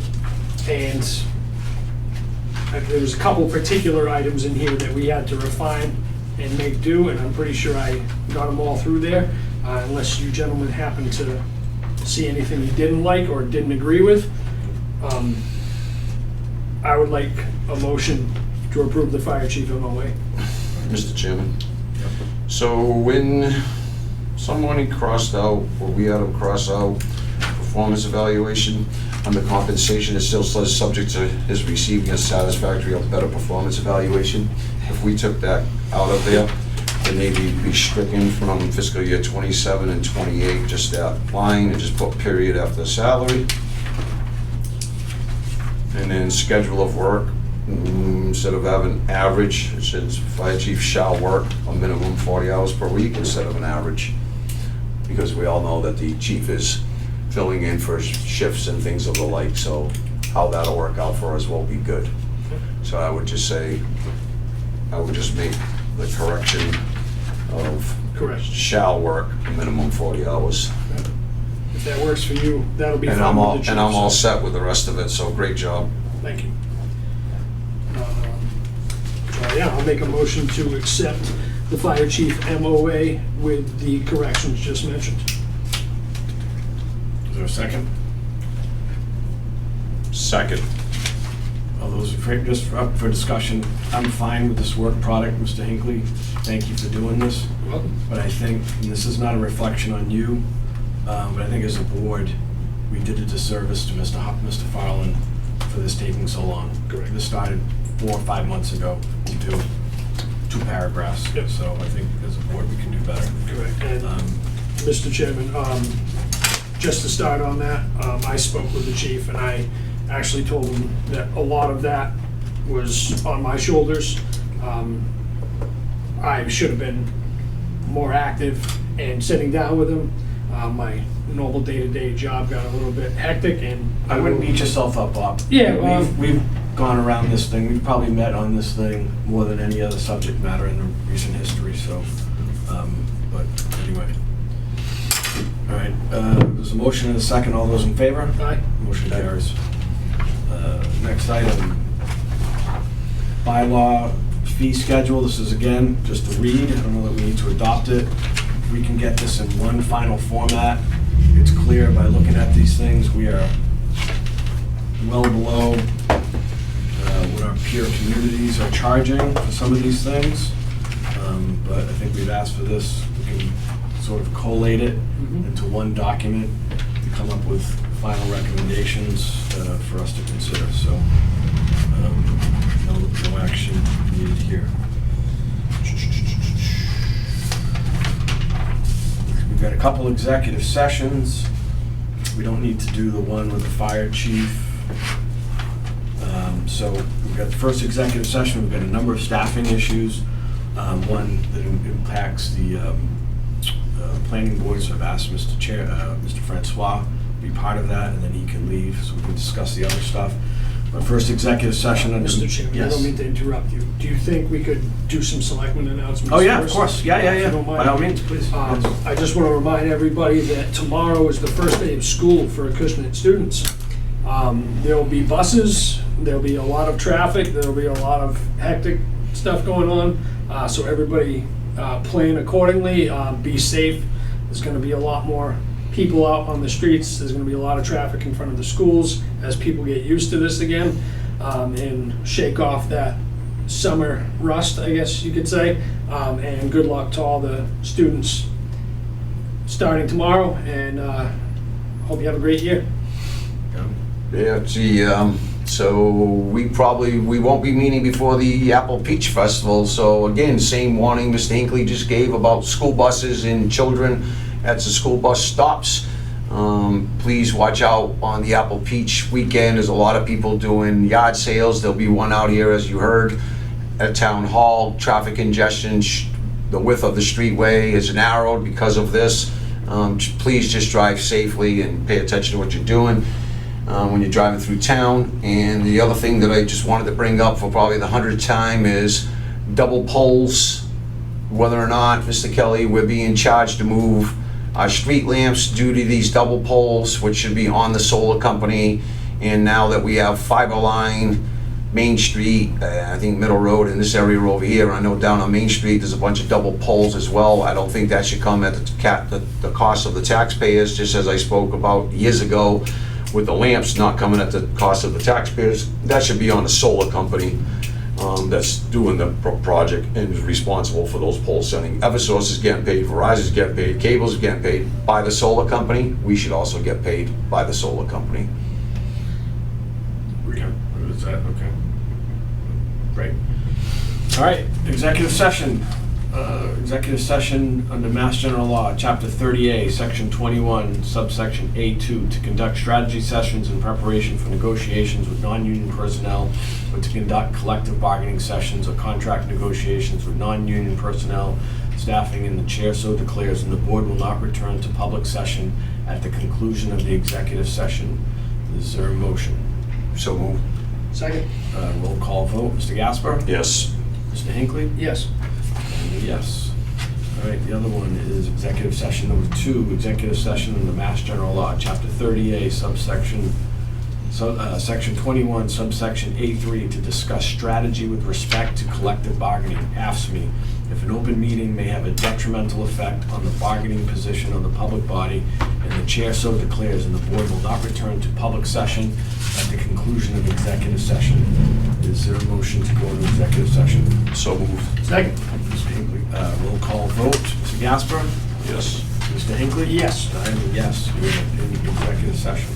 there's a couple particular items in here that we had to refine and make do, and I'm pretty sure I got them all through there, unless you gentlemen happen to see anything you didn't like or didn't agree with. I would like a motion to approve the fire chief MOA. Mr. Chairman. So when someone crossed out, or we had them cross out, performance evaluation, under compensation, it still says subject to his receiving a satisfactory or better performance evaluation. If we took that out of there, then they'd be stricken from fiscal year 27 and 28, just that line, and just put period after salary. And then schedule of work, instead of having average, it says fire chief shall work a minimum 40 hours per week instead of an average. Because we all know that the chief is filling in for shifts and things of the like, so how that'll work out for us will be good. So I would just say, I would just make the correction of Correct. shall work a minimum 40 hours. If that works for you, that'll be And fine I'm with all, the chief. and I'm all so- set with the rest of it, so great job. Thank you. So yeah, I'll make a motion to accept the fire chief MOA with the corrections just mentioned. Is there a second? Second. All those in favor, just up for discussion, I'm fine with this work product, Mr. Hinckley. Thank you for doing this. Welcome. But I think, and this is not a reflection on you, but I think as a board, we did a disservice to Mr. Farland for this taking so long. Correct. This started 4 or 5 months ago to do 2 paragraphs. Yep. So I think as a board, we can do better. Correct. And Mr. Chairman, just to start on that, I spoke with the chief and I actually told him that a lot of that was on my shoulders. I should have been more active and sitting down with him. My normal day-to-day job got a little bit hectic and I wouldn't beat yourself up, Bob. Yeah, We've gone around this thing, we've probably met on this thing more than any other subject matter in the recent history, so, but anyway. All right, there's a motion and a second, all those in favor? Aye. Motion carries. Next item, bylaw fee schedule, this is again, just to read, I don't know that we need to adopt it. If we can get this in one final format, it's clear by looking at these things, we are well below what our peer communities are charging for some of these things. But I think we've asked for this, we can sort of collate it into one document to come up with final recommendations for us to consider, so no action needed here. We've got a couple executive sessions. We don't need to do the one with the fire chief. So we've got the first executive session, we've got a number of staffing issues. One that impacts the planning board, so I've asked Mr. Francois to be part of that, and then he can leave, so we can discuss the other stuff. But first executive session under... Mr. Chairman, I Yes. don't mean to interrupt you. Do you think we could do some selectmen announcements Oh, yeah, of first? course. Yeah, If you don't mind. by all means, please. Yes. I just want to remind everybody that tomorrow is the first day of school for Acushnet students. There'll be buses, there'll be a lot of traffic, there'll be a lot of hectic stuff going on. So everybody plan accordingly, be safe. There's going to be a lot more people out on the streets. There's going to be a lot of traffic in front of the schools as people get used to this again and shake off that summer rust, I guess you could say. And good luck to all the students starting tomorrow, and hope you have a great year. Yeah, gee, so we won't be meeting before the Apple Peach Festival. So again, same warning Mr. Hinckley just gave about school buses and children at the school bus stops. Please watch out on the Apple Peach weekend. There's a lot of people doing yard sales. There'll be one out here, as you heard, at Town Hall. Traffic congestion, the width of the streetway is narrowed because of this. Please just drive safely and pay attention to what you're doing. when you're driving through town. And the other thing that I just wanted to bring up for probably the 100th time is double poles. Whether or not, Mr. Kelly, we're being charged to move our street lamps due to these double poles, which should be on the solar company. And now that we have fiber line, Main Street, I think Middle Road in this area over here, I know down on Main Street, there's a bunch of double poles as well. I don't think that should come at the cost of the taxpayers, just as I spoke about years ago with the lamps not coming at the cost of the taxpayers. That should be on the solar company that's doing the project and is responsible for those pole setting. Eversource is getting paid, Verizon is getting paid, Cable's getting paid by the solar company. We should also get paid by the solar company. Is that okay? Great. All right, executive session. Executive session under Mass General Law, Chapter 30A, Section 21, subsection A2, to conduct strategy sessions in preparation for negotiations with non-union personnel, or to conduct collective bargaining sessions or contract negotiations with non-union personnel, staffing, and the chair so declares, and the board will not return to public session at the conclusion of the executive session. Is there a motion? So moved. Second? Roll call vote. Mr. Gasper? Yes. Mr. Hinckley? Yes. And a yes. All right, the other one is executive session number 2, executive session in the Mass General Law, Chapter 30A, Section 21, subsection A3, to discuss strategy with respect to collective bargaining, AFSCME, if an open meeting may have a detrimental effect on the bargaining position of the public body, and the chair so declares, and the board will not return to public session at the conclusion of executive session. Is there a motion to go into executive session? So moved. Second? Mr. Hinckley, roll call vote. Mr. Gasper? Yes. Mr. Hinckley? Yes. I'm a yes. We're in executive session.